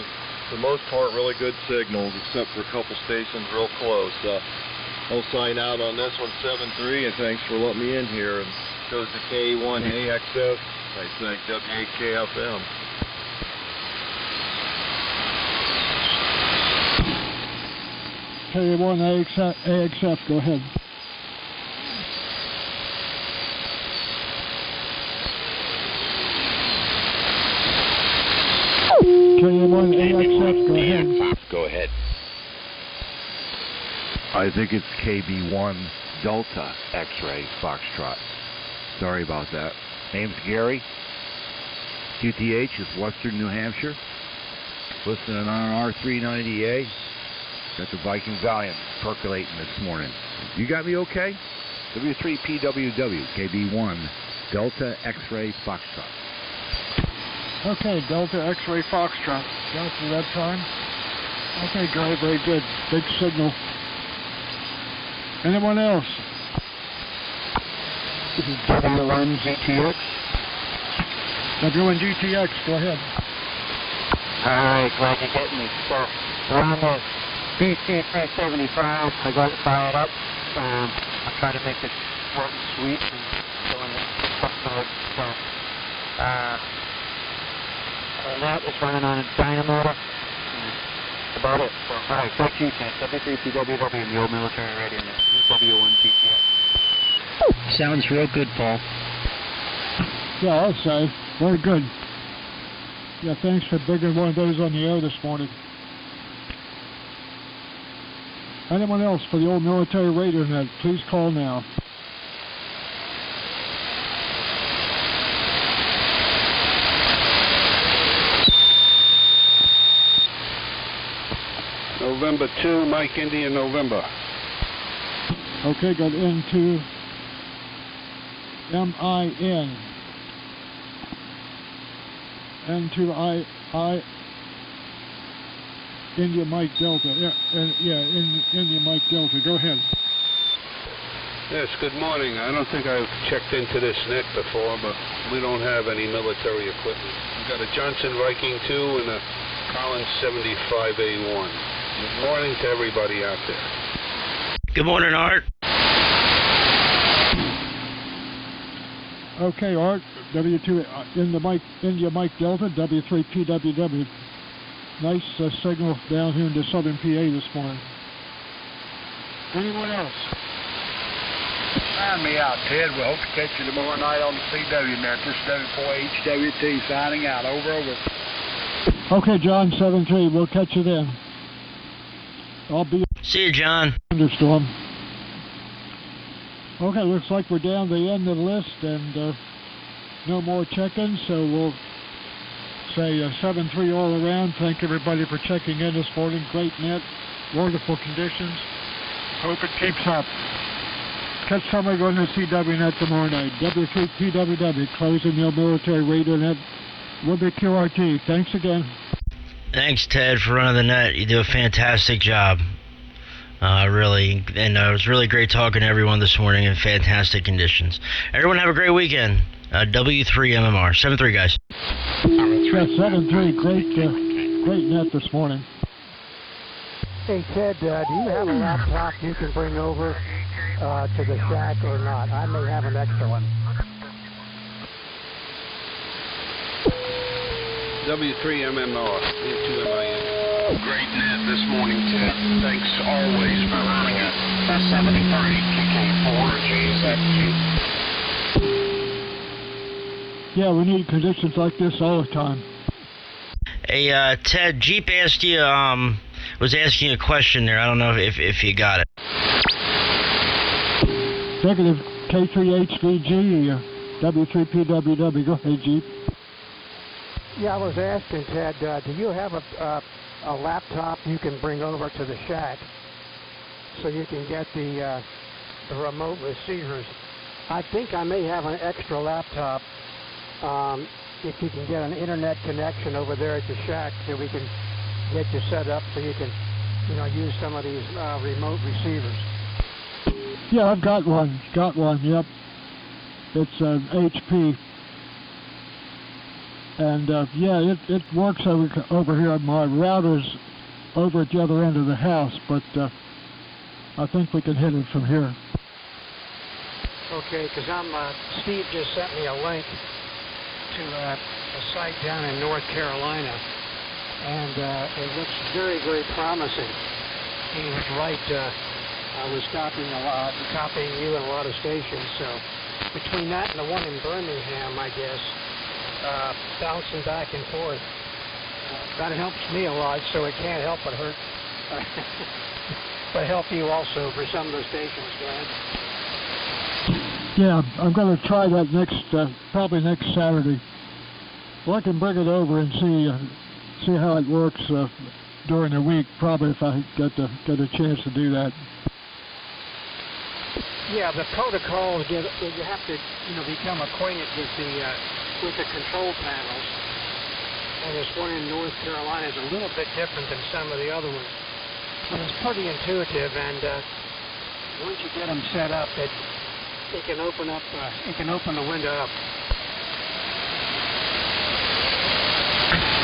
For the most part, really good signals, except for a couple stations real close. I'll sign out on this one, 7-3, and thanks for letting me in here. And goes to K1AXF. I think W8KFM. K1 AXF, go ahead. K1 AXF, go ahead. Go ahead. I think it's KB1 Delta X-Ray Foxtrot. Sorry about that. Name's Gary. QTH is Western New Hampshire. Listening on R390A. Got the Viking Valiant percolating this morning. You got me okay? W3PWW, KB1, Delta X-Ray Foxtrot. Okay, Delta X-Ray Foxtrot. Got you that time? Okay, great, very good. Big signal. Anyone else? This is W1 GTX. W1 GTX, go ahead. Alright, glad you're getting me. So, we're on the BC375. I got it fired up. I try to make it short and sweet and go in the truck mode. So, and that is running on a dynamotor. That's about it. So, alright, thank you, Ken. W3PWW in the old military radio net. W1 GTX. Sounds real good, Paul. Yeah, I'll say. Very good. Yeah, thanks for bringing one of those on the air this morning. Anyone else for the old military radio net, please call now. November 2, Mike India, November. Okay, got N2 MIN. N2 I India Mike Delta. India Mike Delta. Go ahead. Yes, good morning. I don't think I've checked into this net before, but we don't have any military equipment. We've got a Johnson Viking 2 and a Collins 75A1. Good morning to everybody out there. Good morning, Art. Okay, Art. W2 India Mike Delta, W3PWW. Nice signal down here in the southern PA this morning. Anyone else? Find me out, Ted. We hope to catch you tomorrow night on the CW net. This is W4HWT signing out. Over. Okay, John 7-3. We'll catch you then. I'll be. See you, John. Thunderstorm. Okay, looks like we're down to the end of the list and no more check-ins, so we'll say 7-3 all around. Thank everybody for checking in this morning. Great net, wonderful conditions. Hope it keeps up. Catch somebody going to CW net tomorrow night. W3PWW, closing the military radio net. We'll be QRT. Thanks again. Thanks, Ted, for running the net. You do a fantastic job. Really, and it was really great talking to everyone this morning in fantastic conditions. Everyone have a great weekend. W3MMR. 7-3, guys. Yeah, 7-3. Great net this morning. Hey, Ted, do you have a laptop you can bring over to the shack or not? I may have an extra one. W3MMR, E2MIN. Great net this morning, Ted. Thanks always for running it. 73, KK4, GZQ. Yeah, we need conditions like this all the time. Hey, Ted, Jeep asked you, was asking you a question there. I don't know if you got it. Negative K3HVG, W3PWW. Go ahead, Jeep. Yeah, I was asking, Ted, do you have a laptop you can bring over to the shack so you can get the remote receivers? I think I may have an extra laptop if you can get an internet connection over there at the shack so we can get you set up so you can, use some of these remote receivers. Yeah, I've got one. Yep. It's an HP. And yeah, it works over here. My router's over at the other end of the house, but I think we can hit it from here. Okay, because Steve just sent me a link to a site down in North Carolina, and it looks very, very promising. He was right. I was copying you and a lot of stations. So between that and the one in Birmingham, I guess. Bouncing back and forth. That helps me a lot, so it can't help but hurt. But help you also for some of those stations, Dad. Yeah, I'm going to try that probably next Saturday. Well, I can bring it over and see see how it works during the week. Probably if I get a chance to do that. Yeah, the protocols you have to become acquainted with the control panels. And this one in North Carolina is a little bit different than some of the other ones. But it's pretty intuitive, and once you get them set up, it can open the window up.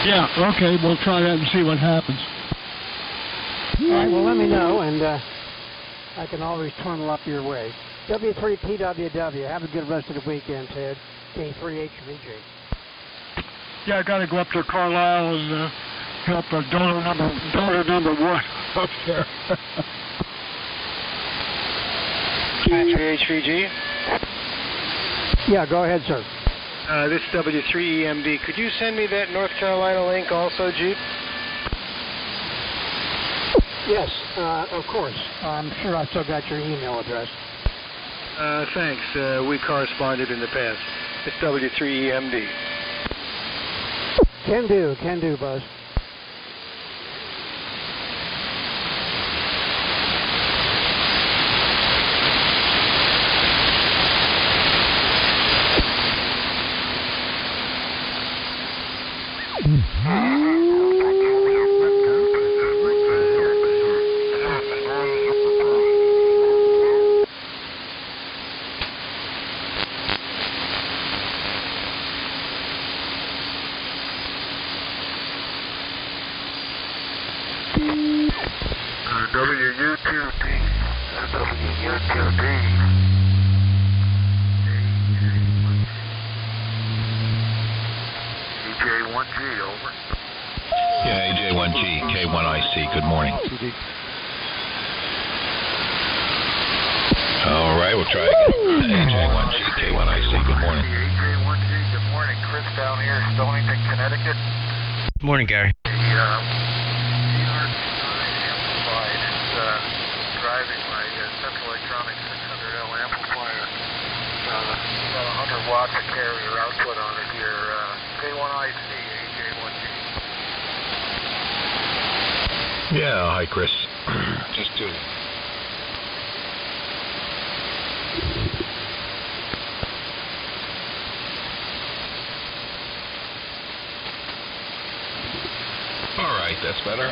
Yeah, okay, we'll try that and see what happens. All right, well, let me know, and I can always tunnel up your way. W3PWW, have a good rest of the weekend, Ted. K3HVJ. Yeah, I got to go up to Carlisle and help daughter number one up there. K3HVG? Yeah, go ahead, sir. This is W3EMD. Could you send me that North Carolina link also, Jeep? Yes, of course. I'm sure I still got your email address. Thanks. We corresponded in the past. It's W3EMD. Can do, Buzz. Good morning. All right, we'll try again. AJ1G, K1IC, good morning. AJ1G, good morning. Chris down here, Stonington, Connecticut. Good morning, Gary. The CR9 amplified is driving my Central Electronics 600L amplifier. About 100 watts of carrier output on it here. K1IC, AJ1G. Yeah, hi, Chris. Just tuning. All right, that's better.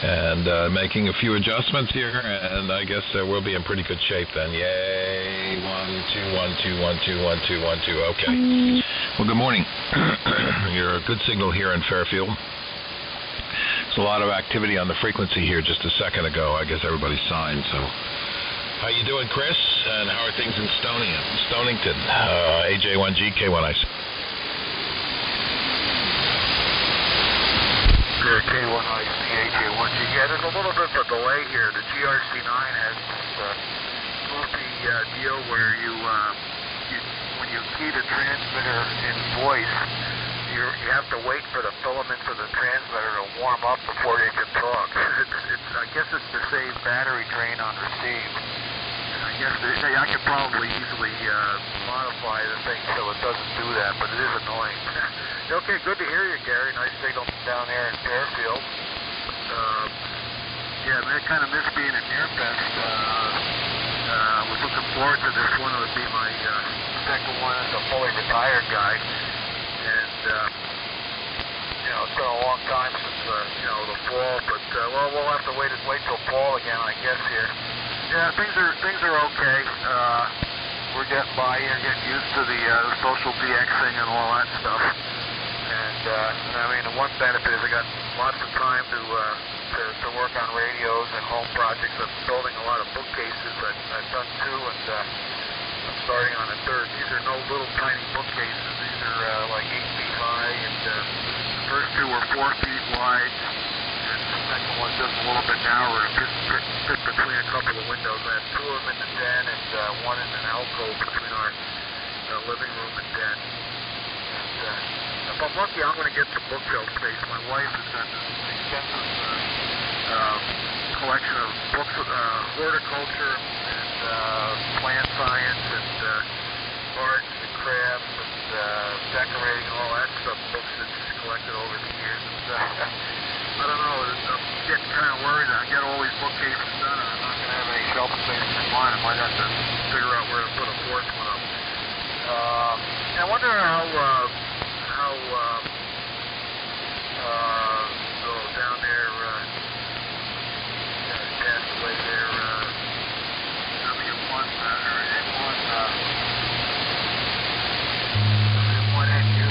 And making a few adjustments here, and I guess we'll be in pretty good shape then. Yay! 1, 2, 1, 2, 1, 2, 1, 2, 1, 2. Okay. Well, good morning. You're a good signal here in Fairfield. There's a lot of activity on the frequency here just a second ago. I guess everybody's signed, so. How you doing, Chris? And how are things in Stonington? AJ1G, K1IC. K1IC, AJ1G. Yeah, there's a little bit of a delay here. The GRC9 has this goofy deal where when you key the transmitter in voice, you have to wait for the filaments of the transmitter to warm up before you can talk. I guess it's to save battery drain on receive. And I guess I could probably easily modify the thing so it doesn't do that, but it is annoying. Okay, good to hear you, Gary. Nice signal down there in Fairfield. Yeah, I kind of miss being at Nearfest. Was looking forward to this one. It would be my second one as a fully retired guy. And, it's been a long time since, the fall, but, we'll have to wait till fall again, I guess, here. Yeah, things are okay. We're getting by here, getting used to the social DXing and all that stuff. And, the one benefit is I got lots of time to work on radios and home projects. I'm building a lot of bookcases. I've done two, and I'm starting on a third. These are no little tiny bookcases. These are like 8 feet high, and the first two were 4 feet wide, and the second one just a little bit narrower to fit between a couple of windows. I have two of them in the den and one in an alcove between our living room and den. And if I'm lucky, I'm going to get some bookshelf space. My wife has got this extensive collection of books, horticulture and plant science and arts and crafts and decorating and all that stuff, book mine. I might have to figure out where to put a fourth one up. I wonder how down there, passed away there, W1, or M1NU.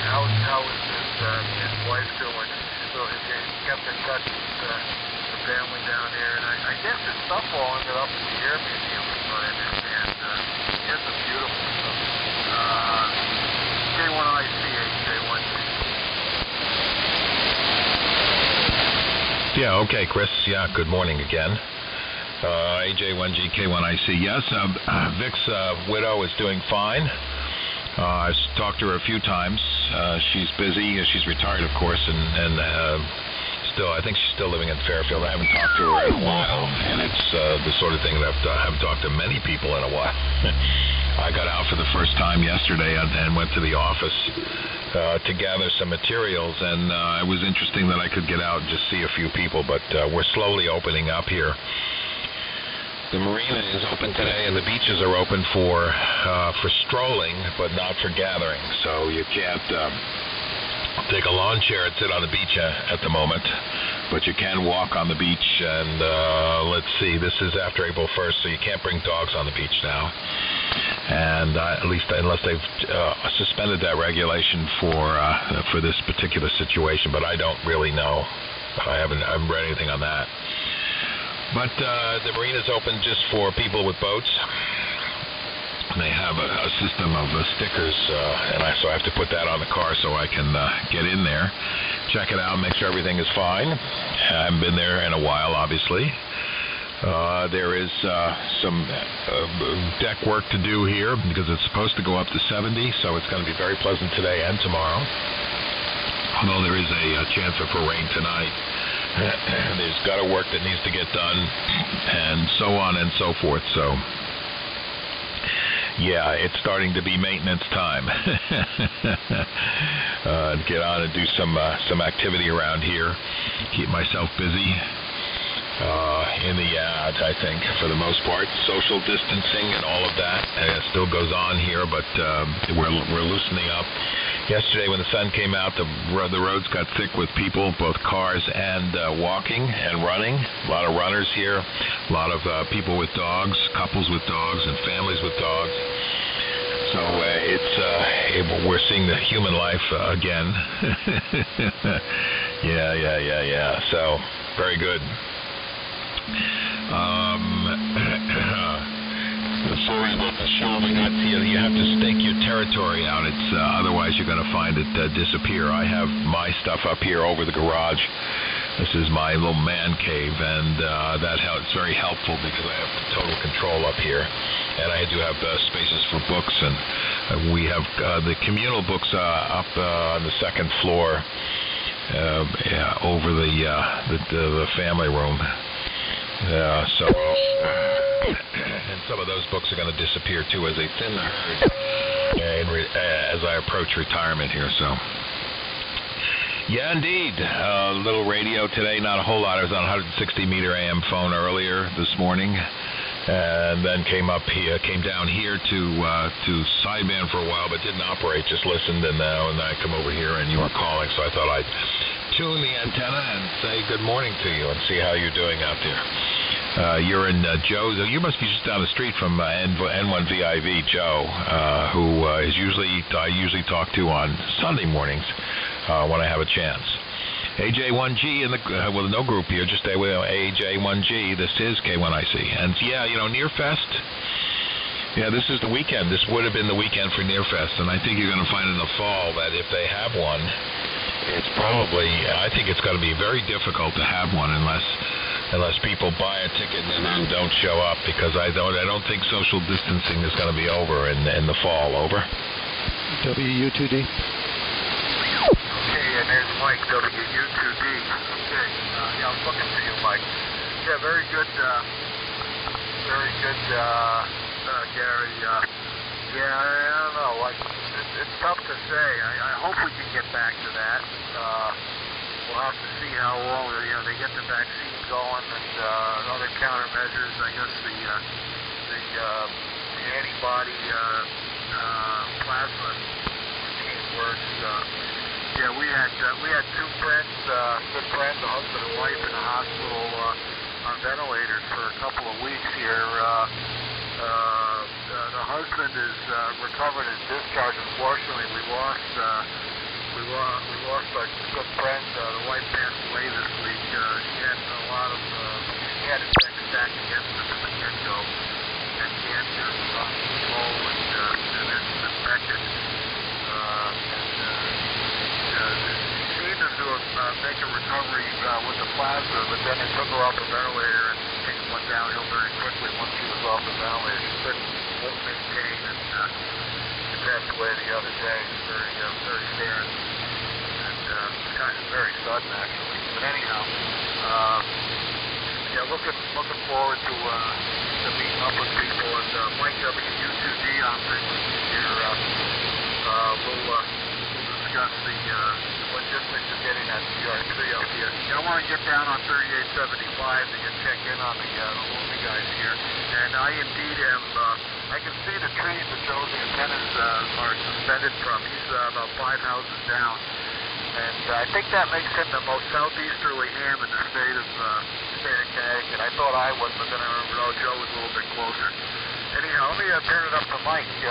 How is his wife doing? So if they kept in touch with the family down there, and I guess his stuff all ended up at the Air Museum, from what I understand. He has some beautiful stuff. K1IC, AJ1G. Yeah, okay, Chris. Yeah, good morning again. AJ1G, K1IC. Yes, Vic's widow is doing fine. I've talked to her a few times. She's busy. She's retired, of course, and still, I think she's still living in Fairfield. I haven't talked to her in a while, and it's the sort of thing that I haven't talked to many people in a while. I got out for the first time yesterday and went to the office to gather some materials, and it was interesting that I could get out and just see a few people, but we're slowly opening up here. The marina is open today, and the beaches are open for strolling, but not for gathering. So you can't take a lawn chair and sit on the beach at the moment, but you can walk on the beach. And let's see, this is after April 1st, so you can't bring dogs on the beach now. And at least unless they've suspended that regulation for this particular situation, but I don't really know. I haven't read anything on that. But the marina's open just for people with boats. They have a system of stickers, so I have to put that on the car so I can get in there, check it out, make sure everything is fine. I haven't been there in a while, obviously. There is some deck work to do here because it's supposed to go up to 70, so it's going to be very pleasant today and tomorrow. Although there is a chance for rain tonight. There's got work that needs to get done, and so on and so forth. So, yeah, it's starting to be maintenance time. Get on and do some activity around here. Keep myself busy. In the yard, I think, for the most part. Social distancing and all of that still goes on here, but we're loosening up. Yesterday, when the sun came out, the roads got thick with people, both cars and walking and running. A lot of runners here, a lot of people with dogs, couples with dogs, and families with dogs. So we're seeing the human life again. Yeah. So very good. Sorry about the shelving. You have to stake your territory out. It's otherwise you're going to find it disappear. I have my stuff up here over the garage. This is my little man cave, and it's very helpful because I have total control up here, and I do have spaces for books, and we have the communal books up on the second floor over the family room. And some of those books are going to disappear too as they thin the herd as I approach retirement here. So, yeah, indeed, little radio today, not a whole lot. I was on a 160-meter AM phone earlier this morning, and then came down here to sideband for a while, but didn't operate. Just listened, and I come over here, and you were calling, so I thought I'd tune the antenna and say good morning to you and see how you're doing out there. You're in Joe's. You must be just down the street from N1VIV Joe, who I usually talk to on Sunday mornings when I have a chance. AJ1G with no group here. Just stay with AJ1G. This is K1IC, and Nearfest. Yeah, this is the weekend. This would have been the weekend for Nearfest, and I think you're going to find in the fall that if they have one, I think it's going to be very difficult to have one unless people buy a ticket and then don't show up, because I don't think social distancing is going to be over in the fall. Over. WU2D. Okay, and there's Mike, WU2D. Okay, yeah, I'm looking for you, Mike. Yeah, very good, Gary. Yeah, I don't know. It's tough to say. I hope we can get back to that. We'll have to see how long they get the vaccine going and other countermeasures. I guess the antibody plasma routine works. Yeah, we had two friends, good friends, a husband and wife, in the hospital on ventilators for a couple of weeks here. The husband is recovered and discharged. Unfortunately, we lost our good friend. The wife passed away this week. She had a lot of she had a stacked against her from the get-go, and cancer, low, and it's infected. She seemed to make a recovery with the plasma, but then they took her off the ventilator, and things went downhill very quickly once she was off the ventilator. She couldn't maintain, and she passed away the other day. Very sad, and kind of very sudden, actually. But anyhow, looking forward to meeting up with people. And Mike WU2D on frequency here. We'll discuss the logistics of getting that CR3 up here. I want to get down on 3875 to check in on the Lumi guys here. And I indeed am. I can see the trees that Joe's antennas are suspended from. He's about 5 houses down. And I think that makes him the most southeasterly ham in the state of Connecticut. I thought I was, but then I remember, Joe was a little bit closer. Anyhow, let me turn it up to Mike, and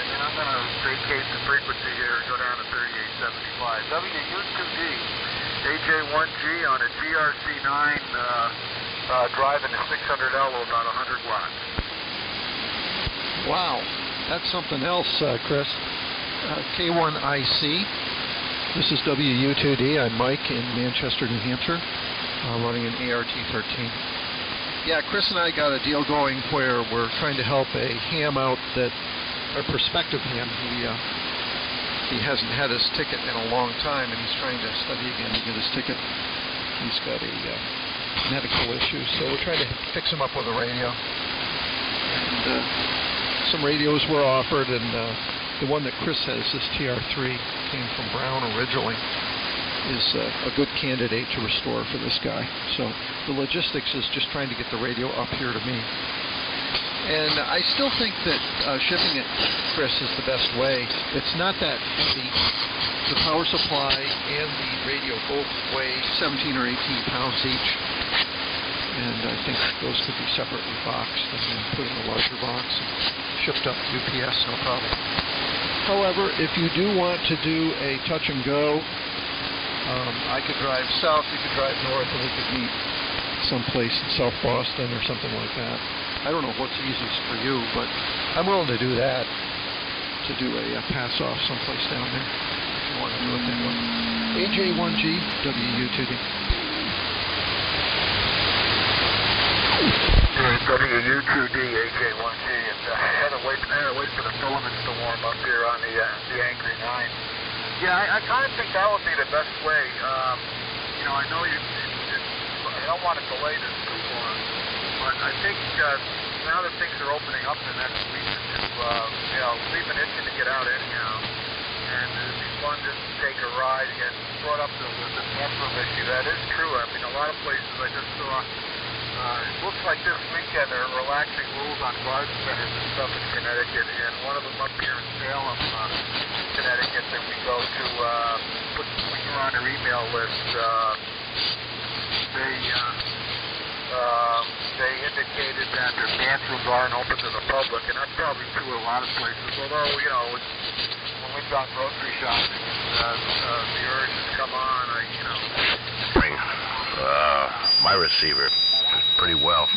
then I'm going to vacate the frequency here and go down to 3875. WU2D, AJ1G on a GRC9 driving a 600L, about 100 watts. Wow, that's something else, Chris. K1IC. This is WU2D. I'm Mike in Manchester, New Hampshire, running an ART-13. Yeah, Chris and I got a deal going where we're trying to help a ham out that, a prospective ham. He hasn't had his ticket in a long time, and he's trying to study again to get his ticket. He's got a medical issue, so we're trying to fix him up with a radio. And some radios were offered, and the one that Chris has, this TR3, came from Brown originally, is a good candidate to restore for this guy. So the logistics is just trying to get the radio up here to me. And I still think that shipping it, Chris, is the best way. It's not that heavy. The power supply and the radio both weigh 17 or 18 pounds each. And I think those could be separately boxed and then put in a larger box and shipped up UPS, no problem. However, if you do want to do a touch and go, I could drive south, you could drive north, and we could meet someplace in South Boston or something like that. I don't know what's easiest for you, but I'm willing to do that, to do a pass-off someplace down there, if you want to do it that way. AJ1G, WU2D. WU2D, AJ1G, and I had to wait for the filaments to warm up here on the Angry 9. Yeah, I kind of think that would be the best way. I know I don't want to delay this too long, but I think now that things are opening up the next week or two, we've been itching to get out anyhow, and it'd be fun just to take a ride. Again, brought up the bathroom issue. That is true. I mean, a lot of places I just saw. It looks like this weekend there are relaxing rules on garden centers and stuff in Connecticut, and one of them up here in Salem, Connecticut, that we go to, when you're on their email list, they indicated that their bathrooms aren't open to the public, and that's probably true in a lot of places. Although, when we've gone grocery shopping, the urge has come on, My receiver is pretty well.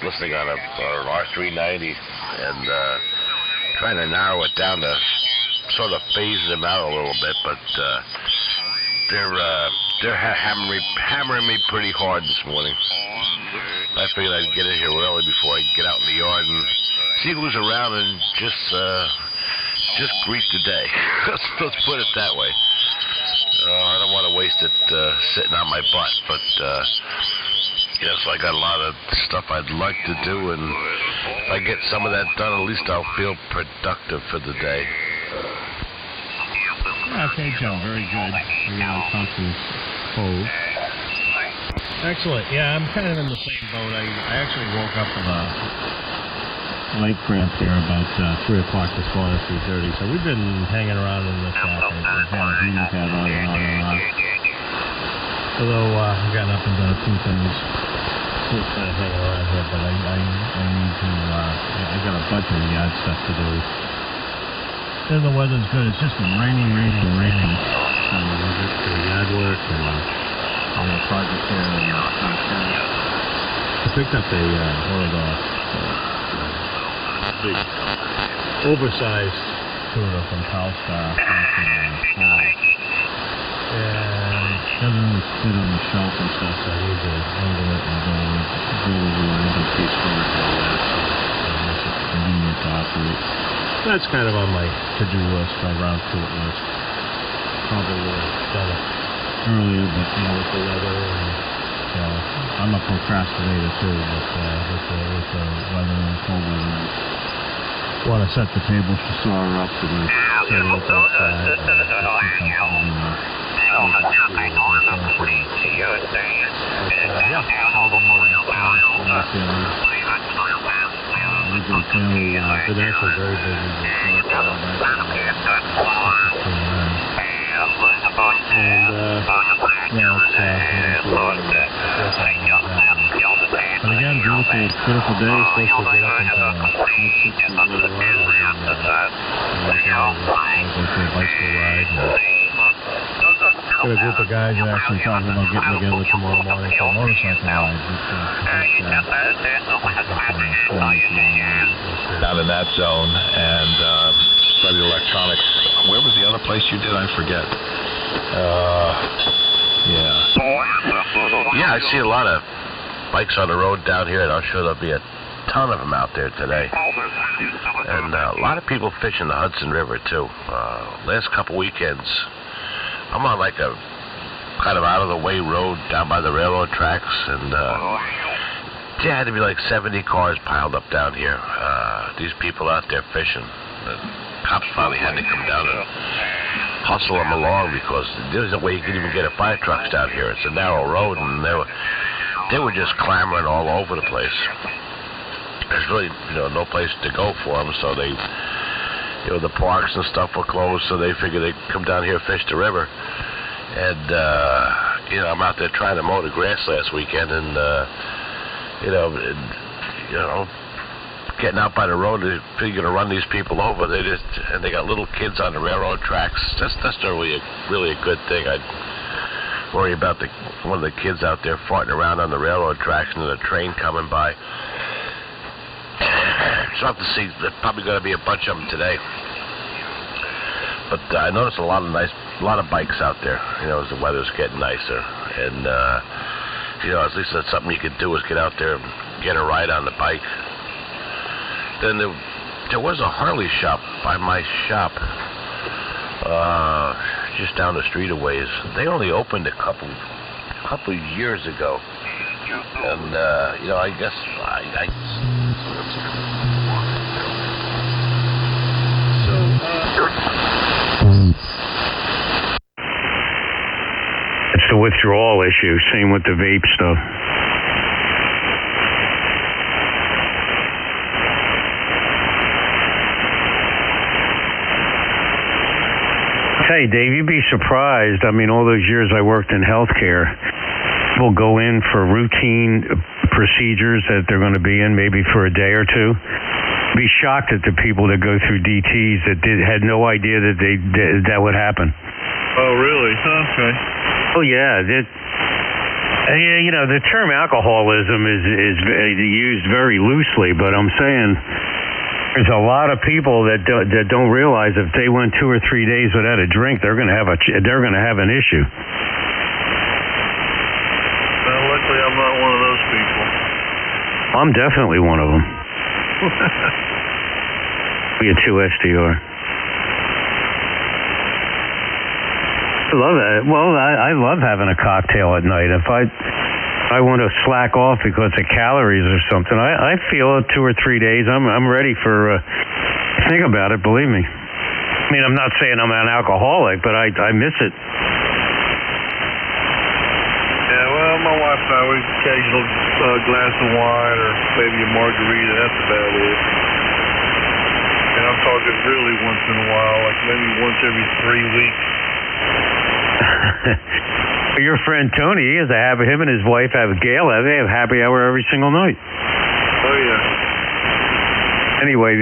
Listening on an R390 and trying to narrow it down to sort of phase them out a little bit, but they're hammering me pretty hard this morning. I figured I'd get in here early before I get out in the yard and see who's around and just greet the day. Let's put it that way. I don't want to waste it sitting on my butt, but yes, I got a lot of stuff I'd like to do, and if I get some of that done, at least I'll feel productive for the day. Okay, Joe, very good. We're going to talk to Cove. Excellent. Yeah, I'm kind of in the same boat. I actually woke up with a leg cramp there about 3 o'clock this morning, 3:30. So we've been hanging around in the shack. We've had a heating pad on and on and on. Although I've gotten up and done a few things, still kind of hanging around here, but I need to, I got a bunch of yard stuff to do. And the weather's good. It's just been raining. So we'll get to yard work and a project here in I picked up one of the big oversized tuna from Palstar and doesn't really fit on the shelf and stuff, so I need to handle it and go over the piece for it and all that, so it's convenient to operate. That's kind of on my to-do list, my round to it list. Probably would have done it earlier, but with the weather and I'm a procrastinator too, but with the weather and cold weather, I want to set the table for soar up and set it up outside. We've been actually very busy with but again, beautiful day. Supposed to get up into bicycle ride. Got a group of guys that actually talking about getting together tomorrow morning for a motorcycle ride. Down in that zone, and studied electronics. Where was the other place you did? I forget. Yeah, I see a lot of bikes on the road down here, and I'm sure there'll be a ton of them out there today. And a lot of people fishing the Hudson River, too. Last couple weekends, I'm on like a kind of out-of-the-way road down by the railroad tracks, and there had to be like 70 cars piled up down here. These people out there fishing. The cops finally had to come down and hustle them along because there's no way you could even get a fire trucks down here. It's a narrow road, and they were just clamoring all over the place. There's really no place to go for them, so they, the parks and stuff were closed, so they figured they'd come down here and fish the river. And I'm out there trying to mow the grass last weekend, and getting out by the road, they're going to run these people over. And they got little kids on the railroad tracks. That's not really a good thing. I'd worry about one of the kids out there farting around on the railroad tracks and then a train coming by. So I'll have to see. There's probably going to be a bunch of them today. But I noticed a lot of bikes out there. As the weather's getting nicer, and at least that's something you could do is get out there and get a ride on the bike. Then there was a Harley shop by my shop, just down the street a ways. They only opened a couple years ago, and I guess it's the withdrawal issue. Same with the vape stuff. Hey, Dave, you'd be surprised. I mean, all those years I worked in healthcare, people go in for routine procedures that they're going to be in maybe for a day or two. Be shocked at the people that go through DTs that had no idea that that would happen. Oh, really? Okay. Oh, yeah. The term alcoholism is used very loosely, but I'm saying there's a lot of people that don't realize if they went 2 or 3 days without a drink, they're going to have an issue. Well, luckily I'm not one of those people. I'm definitely one of them. Be a 2SDR. I love that. Well, I love having a cocktail at night. If I want to slack off because of calories or something, I feel 2 or 3 days I'm ready for think about it, believe me. I mean, I'm not saying I'm an alcoholic, but I miss it. Yeah, well, my wife and I, we occasional glass of wine or maybe a margarita. That's about it. it really once in a while, like maybe once every 3 weeks. Your friend Tony, he has him and his wife Gail, they have happy hour every single night. Oh yeah. Anyway,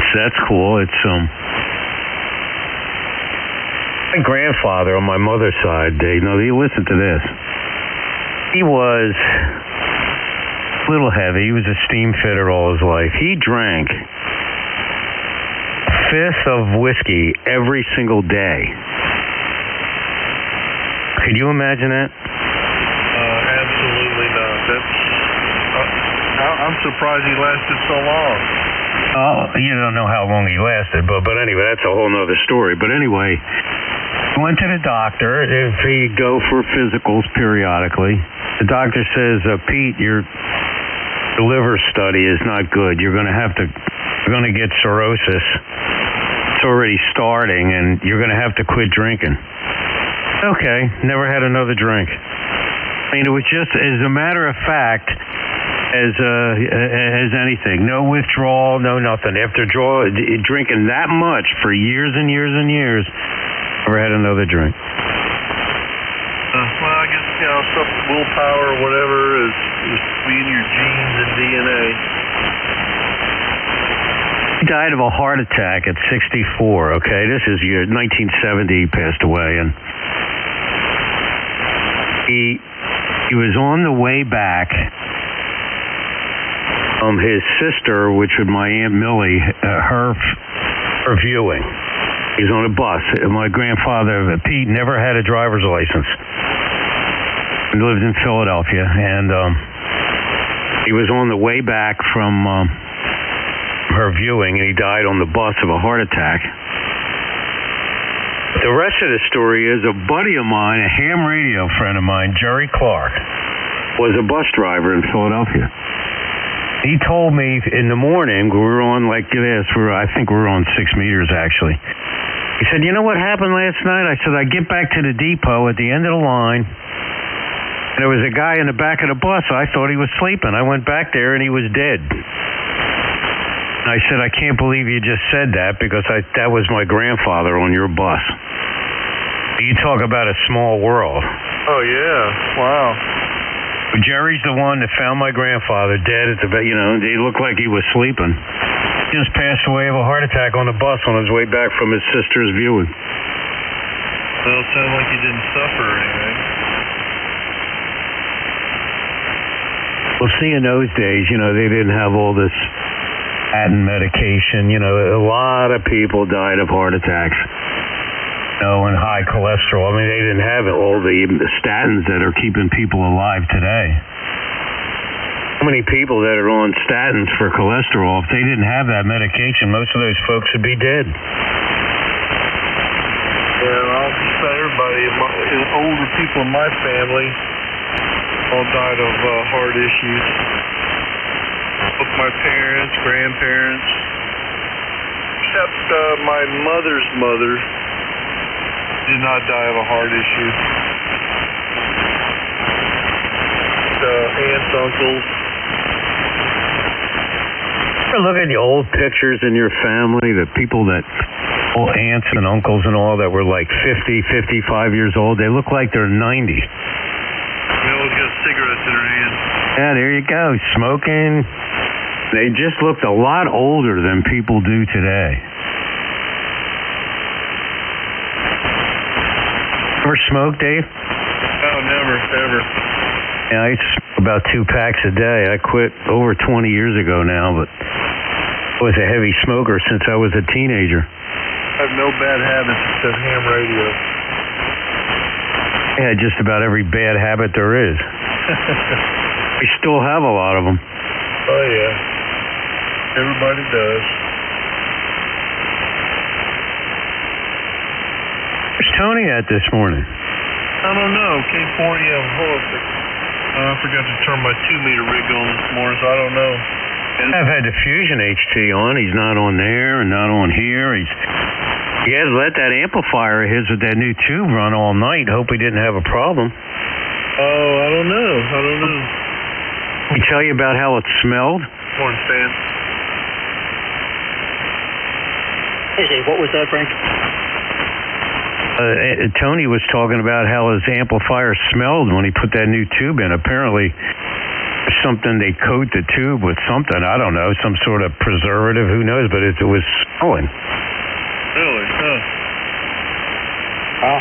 so that's cool. It's my grandfather on my mother's side, Dave. No, you listen to this. He was a little heavy. He was a steam fitter all his life. He drank a fifth of whiskey every single day. Could you imagine that? Absolutely not. I'm surprised he lasted so long. You don't know how long he lasted, but anyway, that's a whole nother story. But anyway, I went to the doctor. If he go for physicals periodically, the doctor says, Pete, your liver study is not good. You're going to get cirrhosis. It's already starting, and you're going to have to quit drinking. Okay, never had another drink. I mean, it was just, as a matter of fact, as anything. No withdrawal, no nothing. After drinking that much for years and years and years, never had another drink. Well, I guess, stuff, willpower or whatever is in your genes and DNA. He died of a heart attack at 64, okay? This is 1970 he passed away, and he was on the way back. His sister, which was my Aunt Millie, her viewing. He's on a bus. My grandfather, Pete, never had a driver's license. He lived in Philadelphia, and he was on the way back from her viewing, and he died on the bus of a heart attack. The rest of the story is a buddy of mine, a ham radio friend of mine, Jerry Clark, was a bus driver in Philadelphia. He told me in the morning, we were on like this, I think we were on 6 meters actually. He said, you know what happened last night? I said, I get back to the depot at the end of the line, and there was a guy in the back of the bus. I thought he was sleeping. I went back there, and he was dead. And I said, I can't believe you just said that, because that was my grandfather on your bus. You talk about a small world. Oh, yeah. Wow. Jerry's the one that found my grandfather dead at the bed. He looked like he was sleeping. He just passed away of a heart attack on the bus on his way back from his sister's viewing. Well, it sounds like he didn't suffer or anything. Well, see, in those days, they didn't have all this statin medication. A lot of people died of heart attacks. And high cholesterol. I mean, they didn't have all the statins that are keeping people alive today. How many people that are on statins for cholesterol, if they didn't have that medication, most of those folks would be dead. Yeah, I'll just say everybody, older people in my family all died of heart issues. Both my parents, grandparents, except my mother's mother did not die of a heart issue. Aunts, uncles. Ever look at the old pictures in your family, the people old aunts and uncles and all that were like 50, 55 years old? They look like they're 90. They always got cigarettes in their hands. Yeah, there you go, smoking. They just looked a lot older than people do today. Ever smoke, Dave? No, never, ever. Yeah, I smoke about 2 packs a day. I quit over 20 years ago now, but I was a heavy smoker since I was a teenager. I have no bad habits except ham radio. I had just about every bad habit there is. I still have a lot of them. Oh, yeah. Everybody does. Where's Tony at this morning? I don't know. K40, hold on a second. I forgot to turn my 2-meter rig on this morning, so I don't know. I've had the Fusion HT on. He's not on there and not on here. He had let that amplifier of his with that new tube run all night. Hope he didn't have a problem. Oh, I don't know. He tell you about how it smelled? Morning, Stan. Hey, Dave, what was that, Frank? Tony was talking about how his amplifier smelled when he put that new tube in. Apparently, something they coat the tube with something, I don't know, some sort of preservative, who knows, but it was smelling. Really? Huh. Oh.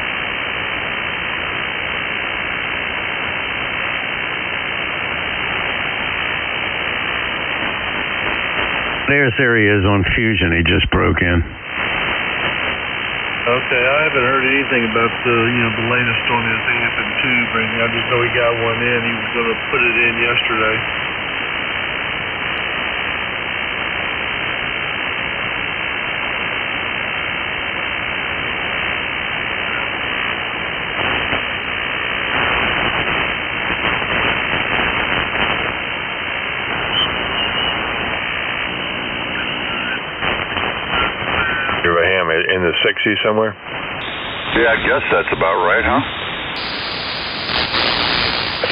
There he is on Fusion. He just broke in. Okay, I haven't heard anything about the latest on his amp and tube or anything. I just know he got one in. He was going to put it in yesterday. In the 60s somewhere? Yeah, I guess that's about right, huh?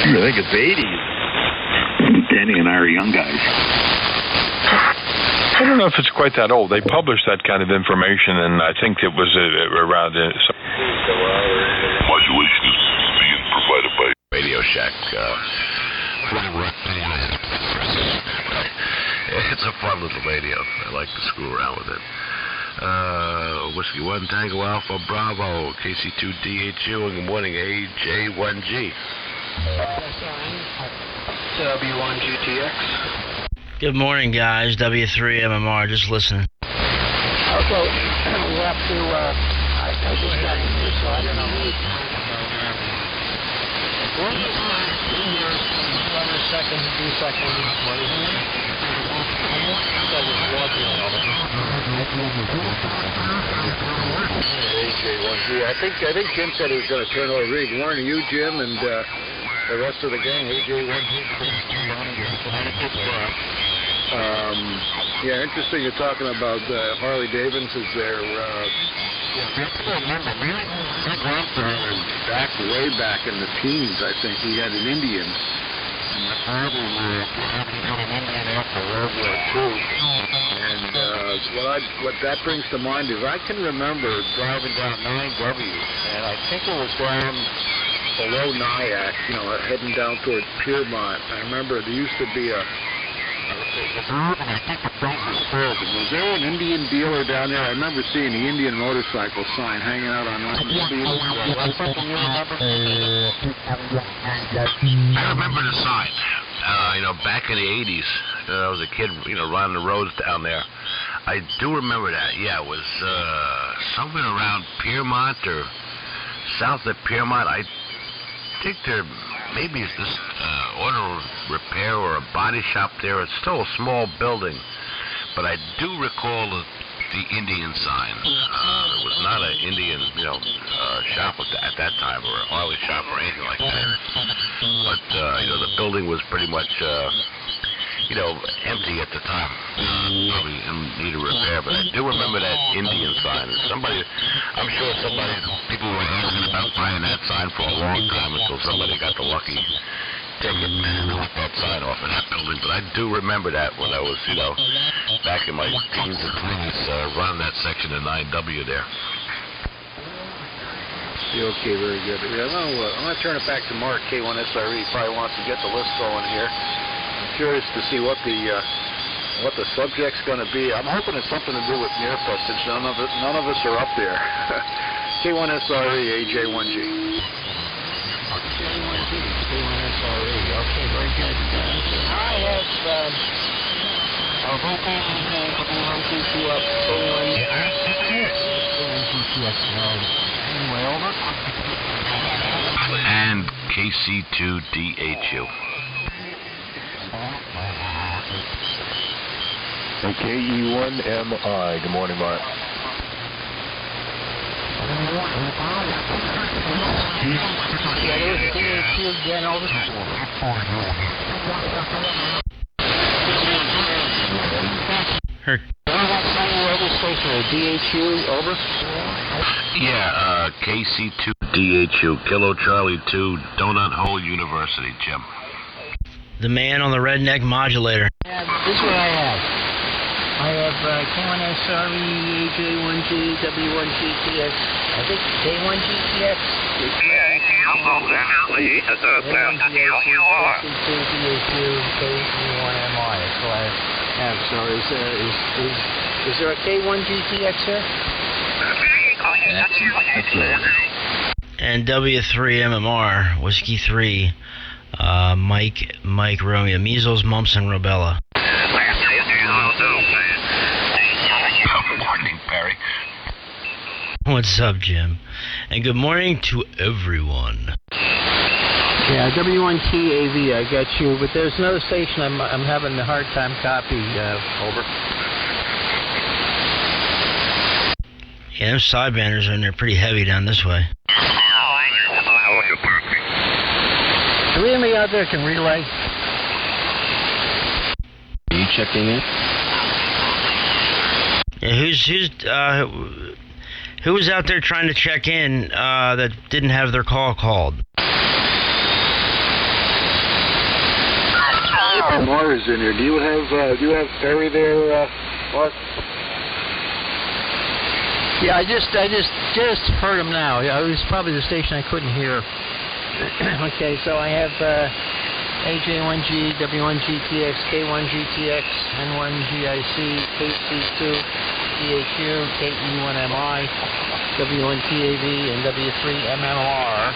I think it's 80s. Danny and I are young guys. I don't know if it's quite that old. They published that kind of information, and I think it was around... Modulation is being provided by Radio Shack. It's a fun little radio. I like to screw around with it. Whiskey 1 Tango Alpha Bravo, KC2DHU, and good morning, AJ1G. W1GTX. Good morning, guys. W3MMR, just listening. Okay, we'll have to, I just got in here, so I don't know. AJ1G. I think Jim said he was going to turn over. Good morning to you, Jim, and the rest of the gang. AJ1G. Yeah, interesting. You're talking about Harley Davidson's there. Way back in the teens, I think he had an Indian. And the problem having got an Indian after World War II. And what that brings to mind is I can remember driving down 9W, and I think it was down below Nyack, heading down towards Piermont. I remember there used to be a was there an Indian dealer down there? I remember seeing the Indian motorcycle sign hanging out on 9W. I remember the sign. Back in the 80s, I was a kid, running the roads down there. I do remember that. Yeah, it was somewhere around Piermont or south of Piermont. I think there maybe it's this auto repair or a body shop there. It's still a small building, but I do recall the Indian sign. It was not an Indian, shop at that time, or a Harley shop or anything like that. But the building was pretty much, empty at the time. Probably in need of repair. But I do remember that Indian sign. I'm sure people were asking about buying that sign for a long time until somebody got the lucky ticket and knocked that sign off of that building. But I do remember that when I was, back in my teens and 20s, running that section of 9W there. Okay, very good. Yeah, I'm going to turn it back to Mark, K1SRE. He probably wants to get the list going here. I'm curious to see what the subject's going to be. I'm hoping it's something to do with Nearfest, since none of us are up there. K1SRE, AJ1G. K1SRE. Okay, very good. I have, And KC2DHU. KE1MI. Good morning, Mark. DHU, over? Yeah, KC2DHU, Kilo Charlie 2, Donut Hole University, Jim. The man on the redneck modulator. This is what I have. I have K1SRE, AJ1G, W1GTX. I think K1GTX. K1GTX, so is there a K1GTX here? And W3MMR, Whiskey 3, Mike Romeo, measles, mumps, and rubella. Good morning, Barry. What's up, Jim? And good morning to everyone. Yeah, W1TAV, I got you, but there's another station I'm having a hard time copying. Over. Yeah, those sidebanders are in there pretty heavy down this way. Do anybody out there can relay? Are you checking in? Yeah, who was out there trying to check in that didn't have their call called? Mark is in here. Do you have Perry there, Mark? Yeah, I just heard him now. Yeah, it was probably the station I couldn't hear. Okay, so I have AJ1G, W1GTX, K1GTX, N1GIC, KC2, DHU, KE1MI, W1TAV, and W3MMR.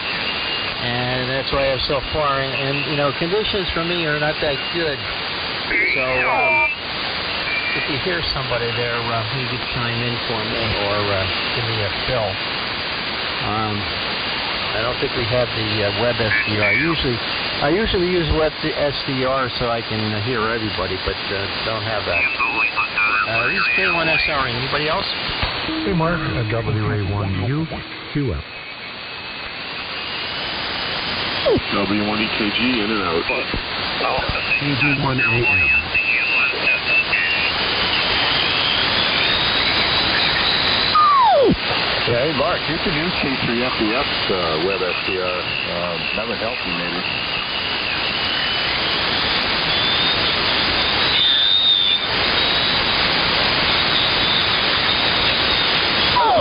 And that's what I have so far. And you know, conditions for me are not that good. So if you hear somebody there, you could chime in for me or give me a fill. I don't think we have the web SDR. I usually use web SDR so I can hear everybody, but don't have that. This is K1SR. Anybody else? Hey, Mark. WA1U QF. W1EKG in and out. EG1AM. Yeah, hey, Mark, you can use K3FDF's web SDR. That would help you, maybe.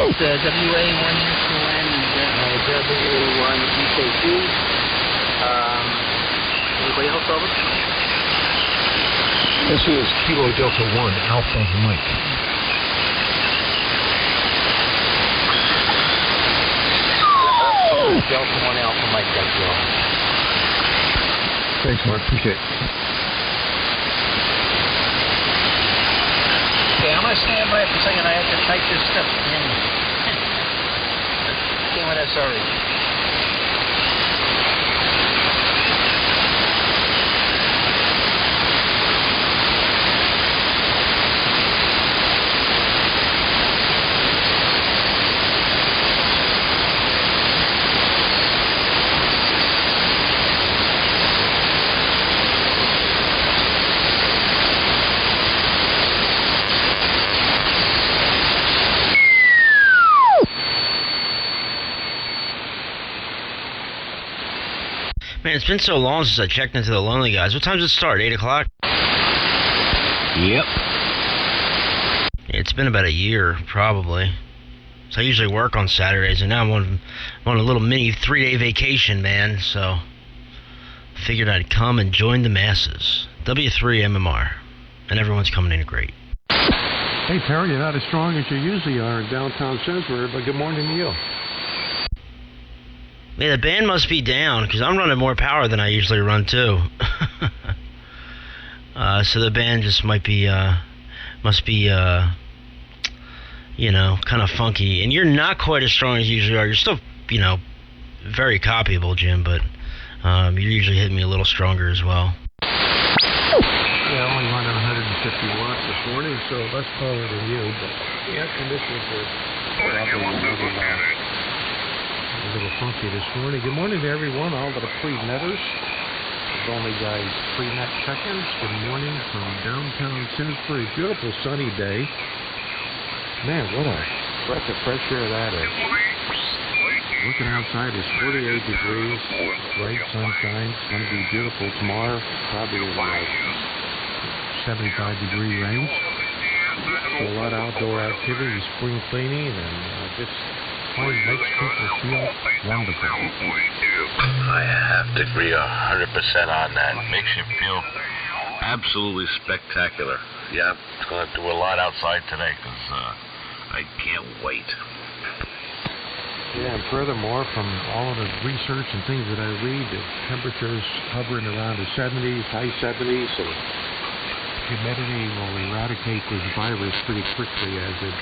It's WA1UQN and W1EKG. Anybody else over? This is Kilo Delta 1, Alpha Mike. Delta 1 Alpha Mike, thank you all. Thanks, Mark. Appreciate it. Okay, I'm going to stand by for a second. I have to type this stuff in. K1SRE. Man, it's been so long since I checked into the Lonely Guys. What time does it start? 8 o'clock? Yep. It's been about a year, probably. So I usually work on Saturdays, and now I'm on a little mini 3-day vacation, man. So I figured I'd come and join the masses. W3MMR. And everyone's coming in great. Hey, Perry, you're not as strong as you usually are in downtown Simsbury, but good morning to you. Man, the band must be down, because I'm running more power than I usually run, too. So the band just must be, you know, kind of funky. And you're not quite as strong as you usually are. You're still, you know, very copyable, Jim, but you're usually hitting me a little stronger as well. Yeah, I only running 150 watts this morning, so less power than you, but the air conditioners are probably a little funky this morning. Good morning to everyone, all the pre-netters. The Only Guys pre-net checkers. Good morning from downtown Simsbury. Beautiful sunny day. Man, what a breath of fresh air that is. Looking outside, it's 48 degrees, bright sunshine. It's going to be beautiful tomorrow, probably in the 75-degree range. So a lot of outdoor activity, spring cleaning, and just makes people feel wonderful. I have to agree 100% on that. Makes you feel absolutely spectacular. Yeah, I'm going to do a lot outside today because I can't wait. Yeah, and furthermore, from all of the research and things that I read, the temperatures hovering around the 70s, high 70s, so humidity will eradicate this virus pretty quickly as it